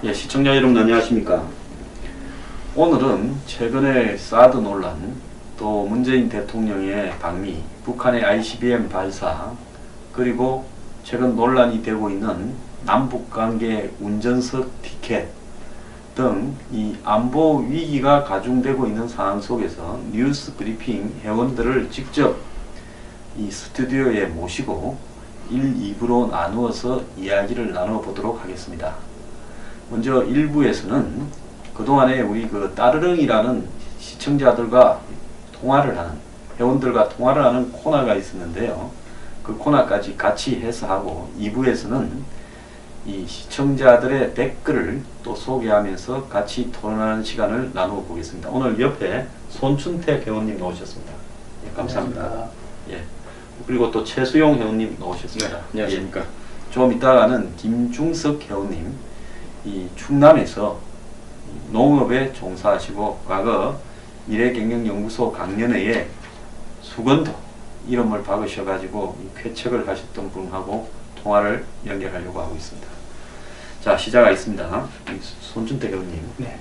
예, 시청자 여러분 안녕하십니까. 오늘은 최근의 사드 논란, 또 문재인 대통령의 방미, 북한의 ICBM 발사, 그리고 최근 논란이 되고 있는 남북관계 운전석 티켓 등 이 안보 위기가 가중되고 있는 상황 속에서 뉴스 브리핑 회원들을 직접 이 스튜디오에 모시고 1, 2부로 나누어서 이야기를 나눠보도록 하겠습니다. 먼저 1부에서는 그동안에 우리 그 따르릉이라는 시청자들과 통화를 하는, 회원들과 통화를 하는 코너가 있었는데요. 그 코너까지 같이 해서 하고, 2부에서는 이 시청자들의 댓글을 또 소개하면서 같이 토론하는 시간을 나누어 보겠습니다. 오늘 옆에 손춘택 회원님 나오셨습니다. 예, 감사합니다. 예. 그리고 또 최수용 회원님 나오셨습니다. 네, 안녕하십니까. 예. 좀 이따가는 김중석 회원님, 이 충남에서 농업에 종사하시고 과거 미래경영연구소 강연회에 수건도 이름을 박으셔가지고 쾌척을 하셨던 분하고 통화를 연결하려고 하고 있습니다. 자, 시작하겠습니다. 손준택 의원님. 네.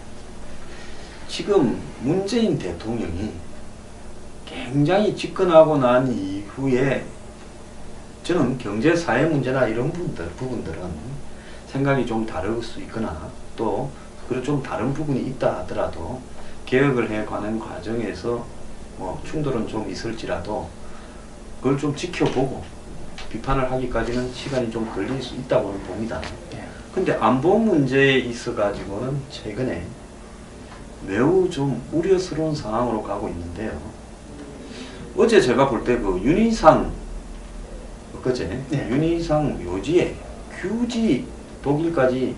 지금 문재인 대통령이 굉장히 집권하고 난 이후에 저는 경제 사회 문제나 이런 부분들은 생각이 좀 다를 수 있거나 또 그리고 좀 다른 부분이 있다 하더라도 개혁을 해가는 과정에서 뭐 충돌은 좀 있을지라도 그걸 좀 지켜보고 비판을 하기까지는 시간이 좀 걸릴 수 있다고는 봅니다. 근데 안보 문제에 있어 가지고는 최근에 매우 좀 우려스러운 상황으로 가고 있는데요. 어제 제가 볼 때 그 윤희상 엊그제 윤희상 묘지에 굳이 독일까지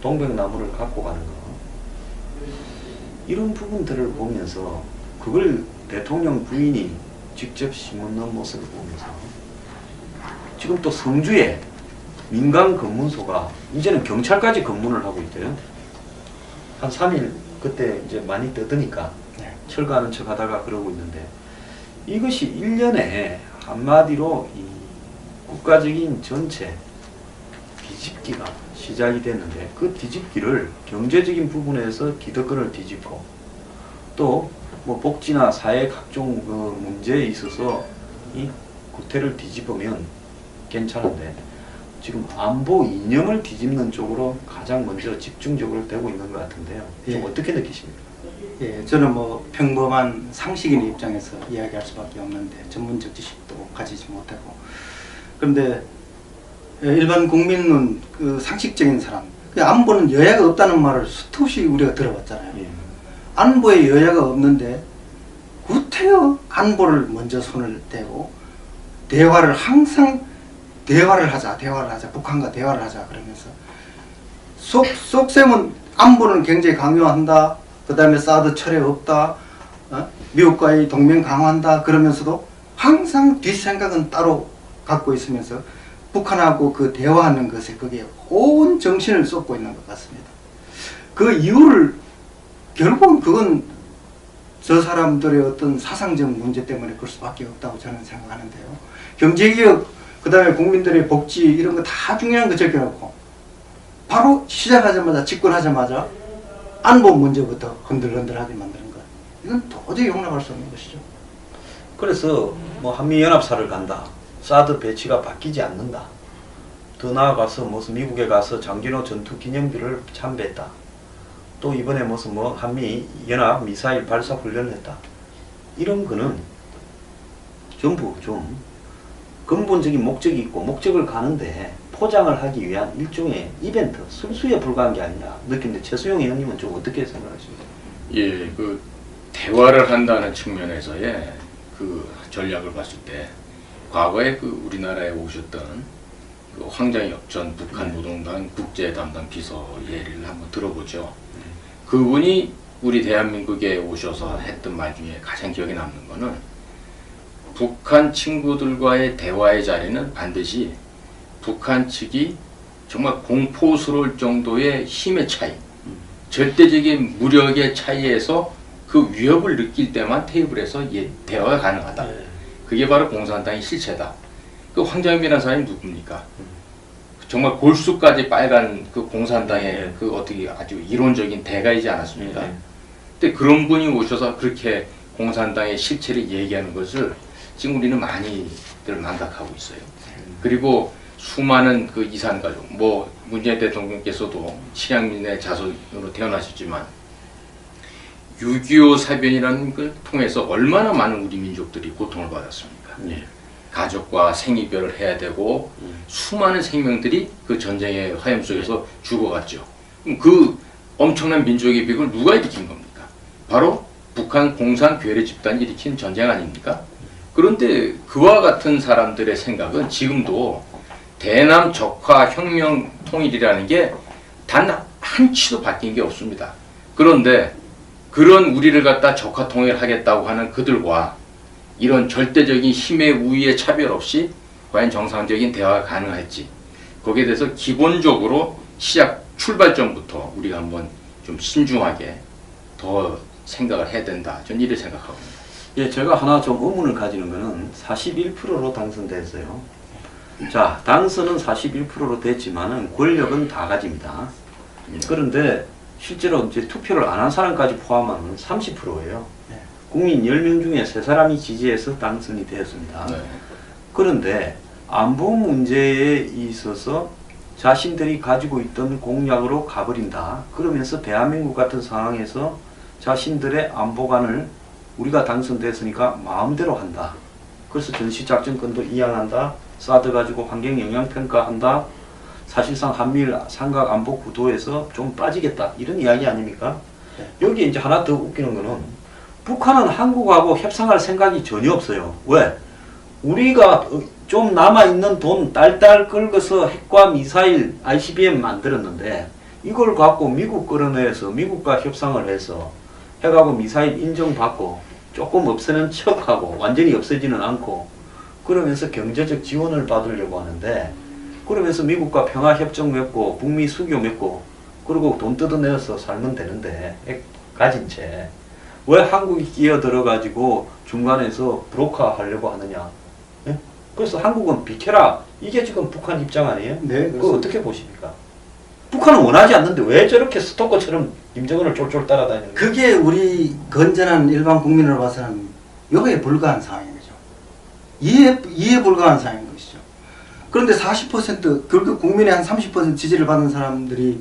동백나무를 갖고 가는 거, 이런 부분들을 보면서 그걸 대통령 부인이 직접 심는 모습을 보면서 지금 또 성주에 민간 검문소가 이제는 경찰까지 검문을 하고 있대요. 한 3일 그때 이제 많이 떠드니까 철거하는 척 하다가 그러고 있는데, 이것이 1년에 한마디로 이 국가적인 전체 뒤집기가 시작이 됐는데, 그 뒤집기를 경제적인 부분에서 기득권을 뒤집고 또 뭐 복지나 사회 각종 그 문제에 있어서 이 구태를 뒤집으면 괜찮은데 지금 안보 이념을 뒤집는 쪽으로 가장 먼저 집중적으로 되고 있는 것 같은데요. 좀 어떻게 느끼십니까? 예, 저는 뭐 평범한 상식인의 입장에서 이야기할 수밖에 없는데 전문적 지식도 가지지 못하고, 그런데 일반 국민은 그 상식적인 사람, 안보는 여야가 없다는 말을 수없이 우리가 들어봤잖아요. 예. 안보에 여야가 없는데 구태여 안보를 먼저 손을 대고 항상 대화를 하자, 북한과 대화를 하자 그러면서 속셈은 안보는 굉장히 강요한다, 그 다음에 사드 철회 없다, 미국과의 동맹 강화한다 그러면서도 항상 뒷생각은 따로 갖고 있으면서 북한하고 그 대화하는 것에 거기에 온 정신을 쏟고 있는 것 같습니다. 그 이유를 결국은 그건 저 사람들의 어떤 사상적 문제 때문에 그럴 수밖에 없다고 저는 생각하는데요. 경제개혁, 그 다음에 국민들의 복지 이런 거 다 중요한 거 적혀놓고 바로 시작하자마자 집권하자마자 안보 문제부터 흔들흔들하게 만드는 것, 이건 도저히 용납할 수 없는 것이죠. 그래서 뭐 한미연합사를 간다, 사드 배치가 바뀌지 않는다, 더 나아가서 무슨 미국에 가서 장진호 전투 기념비를 참배했다, 또 이번에 무슨 뭐 한미 연합 미사일 발사 훈련을 했다, 이런 거는 전부 좀 근본적인 목적이 있고 목적을 가는데 포장을 하기 위한 일종의 이벤트, 술수에 불과한 게 아니냐 느끼는데, 최수용 의원님은 좀 어떻게 생각하십니까? 예, 그 대화를 한다는 측면에서의 그 전략을 봤을 때 과거에 그 우리나라에 오셨던 그 황장엽 전 북한 노동당 국제 담당 비서 예를 한번 들어보죠. 그분이 우리 대한민국에 오셔서 했던 말 중에 가장 기억에 남는 거는, 북한 친구들과의 대화의 자리는 반드시 북한 측이 정말 공포스러울 정도의 힘의 차이, 절대적인 무력의 차이에서 그 위협을 느낄 때만 테이블에서 대화가 가능하다. 그게 바로 공산당의 실체다. 그 황장엽이라는 사람이 누굽니까? 정말 골수까지 빨간 그 공산당의 네. 그 어떻게 아주 이론적인 대가이지 않았습니까? 네. 근데 그런 분이 오셔서 그렇게 공산당의 실체를 얘기하는 것을 지금 우리는 많이들 망각하고 있어요. 그리고 수많은 그 이산가족, 뭐 문재인 대통령께서도 칠양민의 자손으로 태어나셨지만 6.25 사변이라는 걸 통해서 얼마나 많은 우리 민족들이 고통을 받았습니까? 네. 가족과 생이별을 해야 되고 수많은 생명들이 그 전쟁의 화염 속에서 죽어갔죠. 그럼 그 엄청난 민족의 비극을 누가 일으킨 겁니까? 바로 북한 공산 괴뢰 집단이 일으킨 전쟁 아닙니까? 그런데 그와 같은 사람들의 생각은 지금도 대남 적화 혁명 통일이라는 게 단 한치도 바뀐 게 없습니다. 그런데 그런 우리를 갖다 적화 통일하겠다고 하는 그들과 이런 절대적인 힘의 우위의 차별 없이 과연 정상적인 대화가 가능할지, 거기에 대해서 기본적으로 시작 출발점부터 우리가 한번 좀 신중하게 더 생각을 해야 된다. 저는 이렇게 생각합니다. 예, 제가 하나 좀 의문을 가지는 거는 41%로 당선됐어요. 자, 당선은 41%로 됐지만은 권력은 다 가집니다. 그런데 실제로 이제 투표를 안 한 사람까지 포함하면 30%예요. 네. 국민 10명 중에 3사람이 지지해서 당선이 되었습니다. 네. 그런데 안보 문제에 있어서 자신들이 가지고 있던 공약으로 가버린다. 그러면서 대한민국 같은 상황에서 자신들의 안보관을 우리가 당선됐으니까 마음대로 한다. 그래서 전시작전권도 이양한다. 사드 가지고 환경 영향평가한다. 사실상 한미일 삼각 안보 구도에서 좀 빠지겠다. 이런 이야기 아닙니까? 네. 여기 이제 하나 더 웃기는 거는 북한은 한국하고 협상할 생각이 전혀 없어요. 왜? 우리가 좀 남아있는 돈 딸딸 긁어서 핵과 미사일 ICBM 만들었는데 이걸 갖고 미국 끌어내서 미국과 협상을 해서 핵하고 미사일 인정받고 조금 없애는 척하고 완전히 없애지는 않고 그러면서 경제적 지원을 받으려고 하는데 그러면서 미국과 평화협정 맺고 북미 수교 맺고 그리고 돈 뜯어내서 살면 되는데 핵 가진 채 왜 한국이 끼어들어 가지고 중간에서 브로커 하려고 하느냐. 예? 그래서 한국은 비켜라. 이게 지금 북한 입장 아니에요? 네, 그거 어떻게 보십니까? 북한은 원하지 않는데 왜 저렇게 스토커처럼 김정은을 쫄쫄 따라다니는 거예요? 그게 우리 건전한 일반 국민으로 봐서는 여기에 불과한 상황인 거죠. 이해 불가한 상황인 것이죠. 그런데 40% 그렇게 국민의 한 30% 지지를 받은 사람들이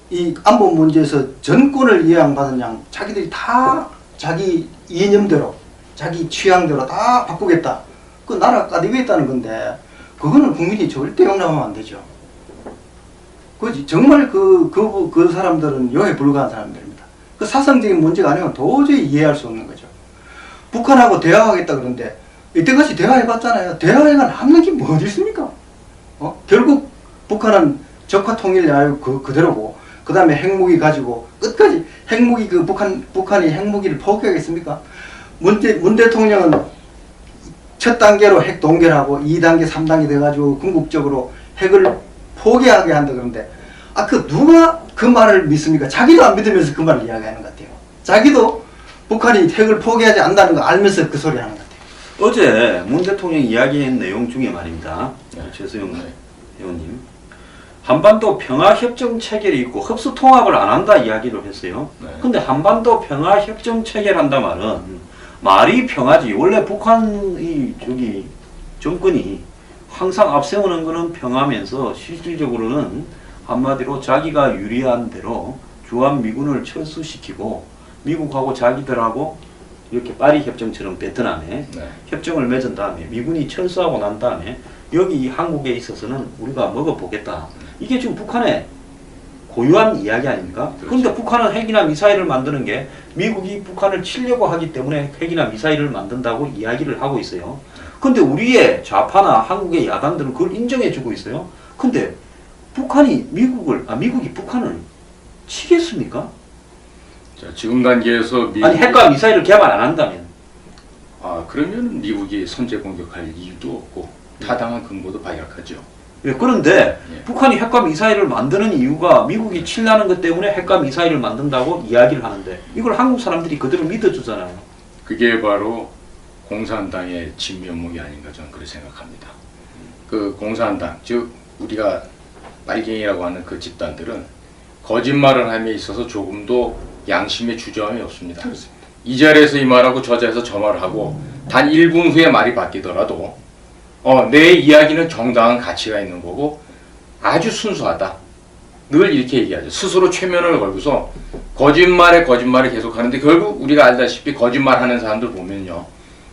이 안보 문제에서 전권을 이양받은 양 자기들이 다 자기 이념대로 자기 취향대로 다 바꾸겠다. 그 나라 까디겠다는 건데 그거는 국민이 절대 용납하면 안 되죠. 그지 정말 그 사람들은 여에 불과한 사람들입니다. 그 사상적인 문제가 아니면 도저히 이해할 수 없는 거죠. 북한하고 대화하겠다 그러는데 이때까지 대화해봤잖아요. 대화가 남는 게 뭐 어디 있습니까? 결국 북한은 적화 통일 그대로고 그 다음에 핵무기 가지고 끝까지 핵무기 북한이 핵무기를 포기하겠습니까? 문 대통령은 첫 단계로 핵 동결하고 2단계, 3단계 돼가지고 궁극적으로 핵을 포기하게 한다 그러는데 누가 그 말을 믿습니까? 자기도 안 믿으면서 그 말을 이야기하는 것 같아요. 자기도 북한이 핵을 포기하지 않는다는 거 알면서 그 소리 하는 것 같아요. 어제 문 대통령 이야기한 내용 중에 말입니다. 네. 최수영 의원님. 한반도 평화협정 체결이 있고 흡수 통합을 안 한다 이야기를 했어요. 네. 근데 한반도 평화협정 체결한다 말은 말이 평화지. 원래 북한이 정권이 항상 앞세우는 거는 평화면서 실질적으로는 한마디로 자기가 유리한 대로 주한미군을 철수시키고 미국하고 자기들하고 이렇게 파리 협정처럼 베트남에 네. 협정을 맺은 다음에 미군이 철수하고 난 다음에 여기 한국에 있어서는 우리가 먹어보겠다. 이게 지금 북한의 고유한 이야기 아닙니까? 그렇죠. 그런데 북한은 핵이나 미사일을 만드는 게 미국이 북한을 치려고 하기 때문에 핵이나 미사일을 만든다고 이야기를 하고 있어요. 근데 우리의 좌파나 한국의 야당들은 그걸 인정해주고 있어요. 근데 미국이 북한을 치겠습니까? 자, 지금 단계에서 아니 핵과 미사일을 개발 안 한다면 그러면 미국이 선제 공격할 이유도 없고 타당한 근거도 발약하죠. 예, 그런데 예. 북한이 핵과 미사일을 만드는 이유가 미국이 칠라는 것 때문에 핵과 미사일을 만든다고 이야기를 하는데 이걸 한국 사람들이 그대로 믿어주잖아요. 그게 바로 공산당의 진면목이 아닌가 저는 그렇게 생각합니다. 그 공산당, 즉 우리가 빨갱이라고 하는 그 집단들은 거짓말을 함에 있어서 조금도 양심의 주저함이 없습니다. 그렇습니다. 이 자리에서 이 말하고 저 자리에서 저 말을 하고 단 1분 후에 말이 바뀌더라도 내 이야기는 정당한 가치가 있는 거고 아주 순수하다. 늘 이렇게 얘기하죠. 스스로 최면을 걸고서 거짓말에 거짓말을 계속 하는데 결국 우리가 알다시피 거짓말하는 사람들 보면요.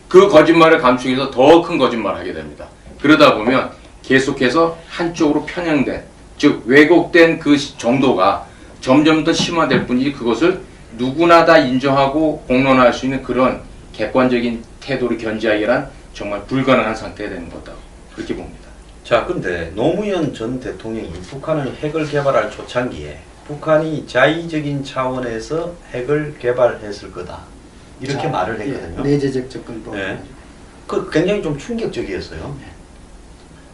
그 거짓말을 감추기 위해서 더 큰 거짓말을 하게 됩니다. 그러다 보면 계속해서 한쪽으로 편향된, 즉 왜곡된 그 정도가 점점 더 심화될 뿐이지 그것을 누구나 다 인정하고 공론화할 수 있는 그런 객관적인 태도를 견지하기란 정말 불가능한 상태가 되는 거다. 그렇게 봅니다. 자, 근데 노무현 전 대통령이 북한을 핵을 개발할 초창기에 북한이 자의적인 차원에서 핵을 개발했을 거다. 이렇게 말을 했거든요. 내재적 접근법. 네. 그 굉장히 좀 충격적이었어요.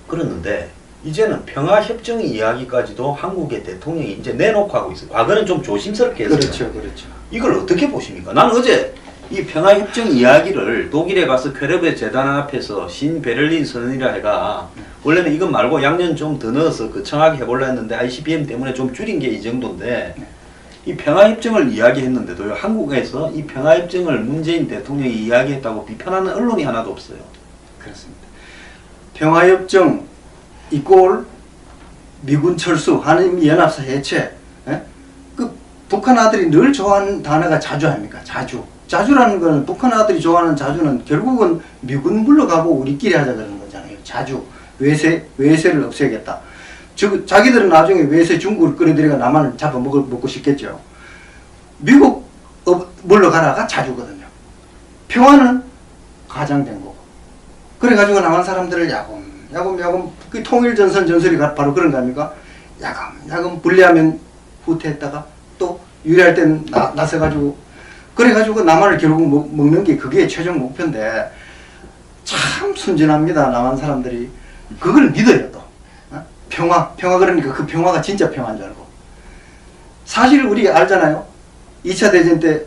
그랬는데 이제는 평화협정 이야기까지도 한국의 대통령이 이제 내놓고 하고 있어요. 과거는 좀 조심스럽게 했어요. 그렇죠, 그렇죠. 이걸 어떻게 보십니까? 나는 어제 이 평화협정 이야기를 독일에 가서 쾌르베 재단 앞에서 신베를린 선언이라 해가 원래는 이것 말고 양년 좀 더 넣어서 거창하게 해보려 했는데 ICBM 때문에 좀 줄인 게 이 정도인데 이 평화협정을 이야기했는데도요. 한국에서 이 평화협정을 문재인 대통령이 이야기했다고 비판하는 언론이 하나도 없어요. 그렇습니다. 평화협정 이꼴 미군 철수, 한미연합사 해체. 예? 그 북한 아들이 늘 좋아하는 단어가 자주 아닙니까? 자주. 자주라는 거는 북한 아들이 좋아하는 자주는 결국은 미군 물러가고 우리끼리 하자 그러는 거잖아요. 자주. 외세를 없애겠다. 즉 자기들은 나중에 외세 중국을 끌어들여가 남한을 잡아먹고 싶겠죠. 미국 물러가라가 자주거든요. 평화는 가장된 거고. 그래가지고 남한 사람들을 야금 그 통일전선 전설이 바로 그런 거 아닙니까? 야금 불리하면 후퇴했다가 또 유리할 땐 나서가지고 그래가지고 남한을 결국 먹는 게 그게 최종 목표인데 참 순진합니다. 남한 사람들이 그걸 믿어요. 또 평화 그러니까 그 평화가 진짜 평화인 줄 알고. 사실 우리가 알잖아요. 2차 대전 때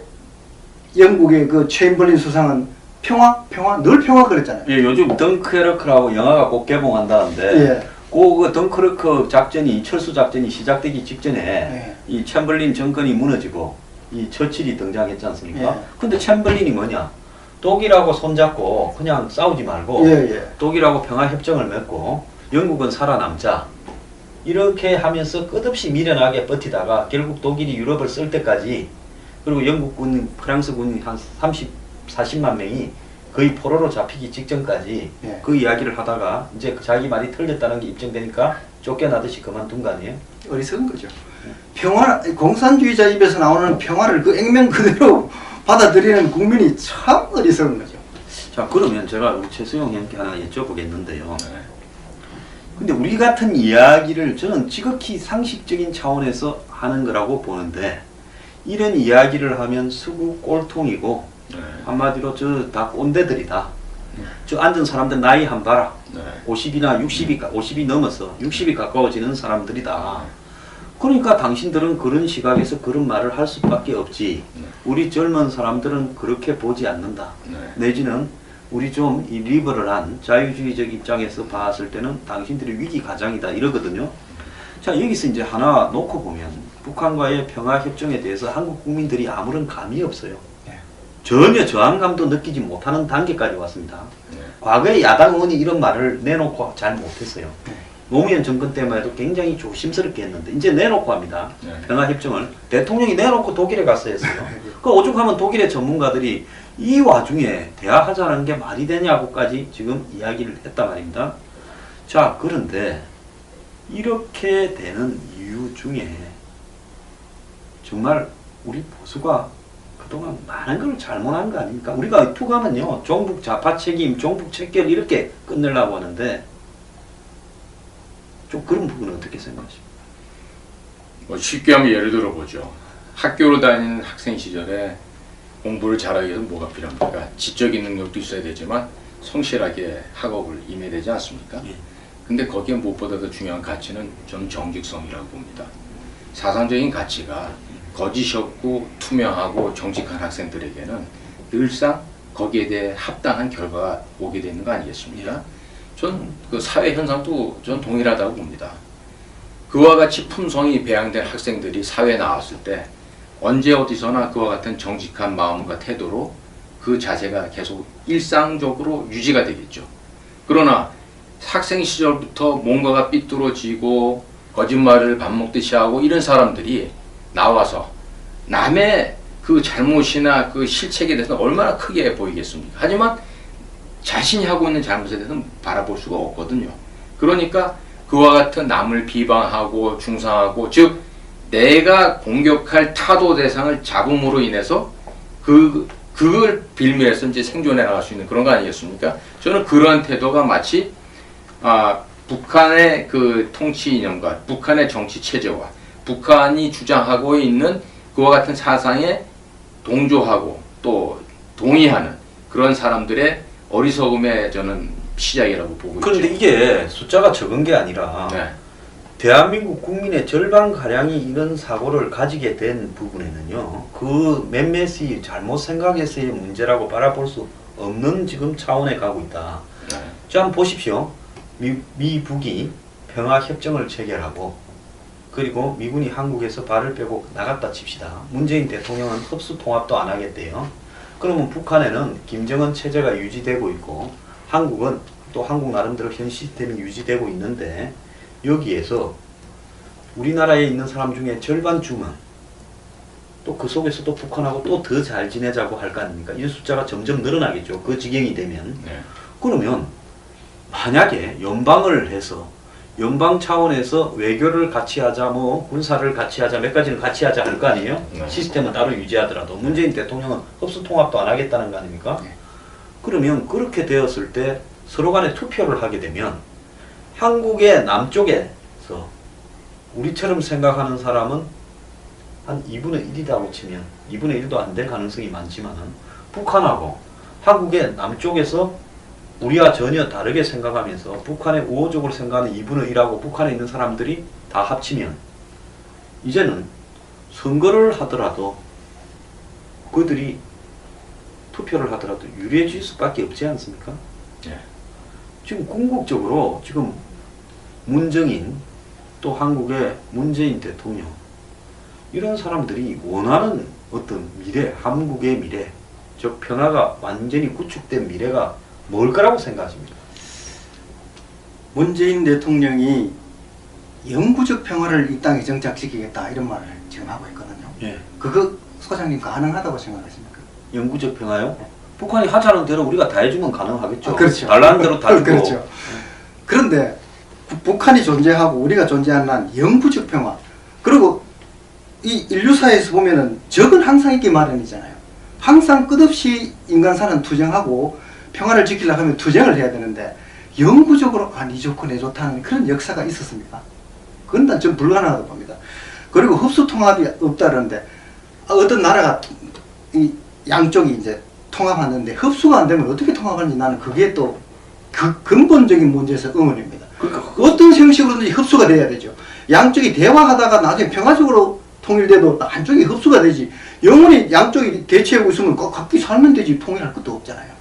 영국의 그 체인벌린 수상은 평화 늘 평화 그랬잖아요. 예, 요즘 덩크에르크라고 영화가 곧 개봉한다는데 예. 그 덩크르크 작전이 철수 작전이 시작되기 직전에 예. 이 챔벌린 정권이 무너지고 이 처칠이 등장했지 않습니까? 예. 근데 챔벌린이 뭐냐? 독일하고 손잡고 그냥 싸우지 말고 독일하고 평화협정을 맺고 영국은 살아남자 이렇게 하면서 끝없이 미련하게 버티다가 결국 독일이 유럽을 쓸 때까지 그리고 영국군, 프랑스군이 한 40만 명이 거의 포로로 잡히기 직전까지 예. 그 이야기를 하다가 이제 자기 말이 틀렸다는 게 입증되니까 쫓겨나듯이 그만둔 거 아니에요? 어리석은 거죠. 평화, 공산주의자 입에서 나오는 평화를 그 액면 그대로 받아들이는 국민이 참 어리석은 거죠. 자, 그러면 제가 우리 최수영 형께 하나 여쭤보겠는데요. 근데 우리 같은 이야기를 저는 지극히 상식적인 차원에서 하는 거라고 보는데 이런 이야기를 하면 수구 꼴통이고 한마디로 저 다 꼰대들이다. 저 앉은 사람들 나이 한 봐라. 50이나 50이 넘어서 60이 가까워지는 사람들이다. 그러니까 당신들은 그런 시각에서 그런 말을 할 수밖에 없지. 우리 젊은 사람들은 그렇게 보지 않는다. 내지는 우리 좀 이 리버럴한 자유주의적 입장에서 봤을 때는 당신들이 위기 가장이다 이러거든요. 자, 여기서 이제 하나 놓고 보면 북한과의 평화협정에 대해서 한국 국민들이 아무런 감이 없어요. 전혀 저항감도 느끼지 못하는 단계까지 왔습니다. 과거에 야당 의원이 이런 말을 내놓고 잘 못했어요. 노무현 정권 때만 해도 굉장히 조심스럽게 했는데 이제 내놓고 합니다. 평화협정을 대통령이 내놓고 독일에 가서 했어요. 그 오죽하면 독일의 전문가들이 이 와중에 대화하자는 게 말이 되냐고까지 지금 이야기를 했단 말입니다. 자, 그런데 이렇게 되는 이유 중에 정말 우리 보수가 그동안 많은 걸 잘못한 거 아닙니까? 우리가 투가면요 종북 좌파 책임, 종북 책결 이렇게 끝내려고 하는데 좀 그런 부분은 어떻게 생각하십니까? 뭐 쉽게 하면 예를 들어보죠. 학교로 다니는 학생 시절에 공부를 잘하기 위해서 뭐가 필요합니까? 지적인 능력도 있어야 되지만 성실하게 학업을 임해야 되지 않습니까? 근데 거기에 무엇보다 더 중요한 가치는 저는 정직성이라고 봅니다. 사상적인 가치가 거짓이 없고 투명하고 정직한 학생들에게는 늘상 거기에 대해 합당한 결과가 오게 되는 거 아니겠습니까? 전 그 사회 현상도 전 동일하다고 봅니다. 그와 같이 품성이 배양된 학생들이 사회에 나왔을 때 언제 어디서나 그와 같은 정직한 마음과 태도로 그 자세가 계속 일상적으로 유지가 되겠죠. 그러나 학생 시절부터 뭔가가 삐뚤어지고 거짓말을 밥 먹듯이 하고 이런 사람들이 나와서 남의 그 잘못이나 그 실책에 대해서 얼마나 크게 보이겠습니까? 하지만 자신이 하고 있는 잘못에 대해서는 바라볼 수가 없거든요. 그러니까 그와 같은 남을 비방하고 중상하고, 즉 내가 공격할 타도 대상을 잡음으로 인해서 그걸 빌미해서 이제 생존해 나갈 수 있는 그런 거 아니겠습니까? 저는 그러한 태도가 마치 북한의 그 통치 이념과 북한의 정치 체제와 북한이 주장하고 있는 그와 같은 사상에 동조하고 또 동의하는 그런 사람들의 어리석음의 저는 시작이라고 보고 있죠. 그런데 이게 숫자가 적은 게 아니라 네. 대한민국 국민의 절반가량이 이런 사고를 가지게 된 부분에는요, 그 몇몇이 잘못 생각해서의 문제라고 바라볼 수 없는 지금 차원에 가고 있다. 네. 자, 한번 보십시오. 미북이 평화협정을 체결하고, 그리고 미군이 한국에서 발을 빼고 나갔다 칩시다. 문재인 대통령은 흡수통합도 안 하겠대요. 그러면 북한에는 김정은 체제가 유지되고 있고, 한국은 또 한국 나름대로 현 시스템이 유지되고 있는데, 여기에서 우리나라에 있는 사람 중에 절반쯤은 또 그 속에서도 북한하고 또 더 잘 지내자고 할 거 아닙니까? 이 숫자가 점점 늘어나겠죠. 그 지경이 되면. 네. 그러면 만약에 연방을 해서 연방 차원에서 외교를 같이 하자, 뭐 군사를 같이 하자, 몇 가지는 같이 하자 할 거 아니에요? 네. 시스템은 따로 유지하더라도 문재인 대통령은 흡수통합도 안 하겠다는 거 아닙니까? 네. 그러면 그렇게 되었을 때 서로 간에 투표를 하게 되면 한국의 남쪽에서 우리처럼 생각하는 사람은 한 2분의 1이라고 치면 2분의 1도 안 될 가능성이 많지만은 북한하고 한국의 남쪽에서 우리와 전혀 다르게 생각하면서 북한의 우호적으로 생각하는 2분의 1하고 북한에 있는 사람들이 다 합치면 이제는 선거를 하더라도 그들이 투표를 하더라도 유리해질 수밖에 없지 않습니까? 네. 지금 궁극적으로 지금 문정인 또 한국의 문재인 대통령 이런 사람들이 원하는 어떤 미래, 한국의 미래, 즉 평화가 완전히 구축된 미래가 뭘 거라고 생각하십니까? 문재인 대통령이 영구적 평화를 이 땅에 정착시키겠다 이런 말을 지금 하고 있거든요. 예. 그거 소장님 가능하다고 생각하십니까? 영구적 평화요? 북한이 하자는 대로 우리가 다 해주면 가능하겠죠. 그렇죠. 달라는 대로 다 주고. 그렇죠. 그런데 북한이 존재하고 우리가 존재하는 한 영구적 평화. 그리고 이 인류사에서 보면은 적은 항상 있기 마련이잖아요. 항상 끝없이 인간사는 투쟁하고 평화를 지키려고 하면 투쟁을 해야 되는데 영구적으로 네 좋고 내 좋다는 그런 역사가 있었습니까? 그건 난 좀 불가능하다고 봅니다. 그리고 흡수통합이 없다는데 어떤 나라가 이 양쪽이 이제 통합하는데 흡수가 안 되면 어떻게 통합하는지 나는 그게 또 그 근본적인 문제에서 의문입니다. 어떤 형식으로든지 흡수가 돼야 되죠. 양쪽이 대화하다가 나중에 평화적으로 통일돼도 한쪽이 흡수가 되지. 영원히 양쪽이 대치하고 있으면 각기 살면 되지 통일할 것도 없잖아요.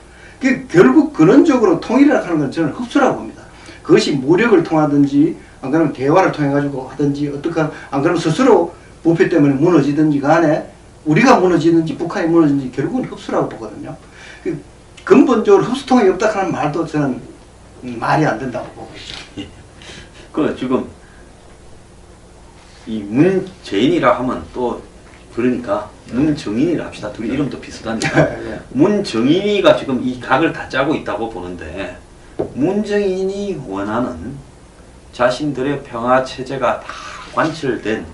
결국 근원적으로 통일이라고 하는 건 저는 흡수라고 봅니다. 그것이 무력을 통하든지 안 그러면 대화를 통해 가지고 하든지 어떻게 안 그러면 스스로 부패 때문에 무너지든지 간에 우리가 무너지든지 북한이 무너지든지 결국은 흡수라고 보거든요. 근본적으로 흡수통합이 없다 하는 말도 저는 말이 안 된다고 보고 있죠. 예. 그 지금 이 문재인이라 하면 또 그러니까 문정인이라 합시다. 둘이 이름도 비슷하니까. 예. 문정인이가 지금 이 각을 다 짜고 있다고 보는데 문정인이 원하는 자신들의 평화 체제가 다 관철된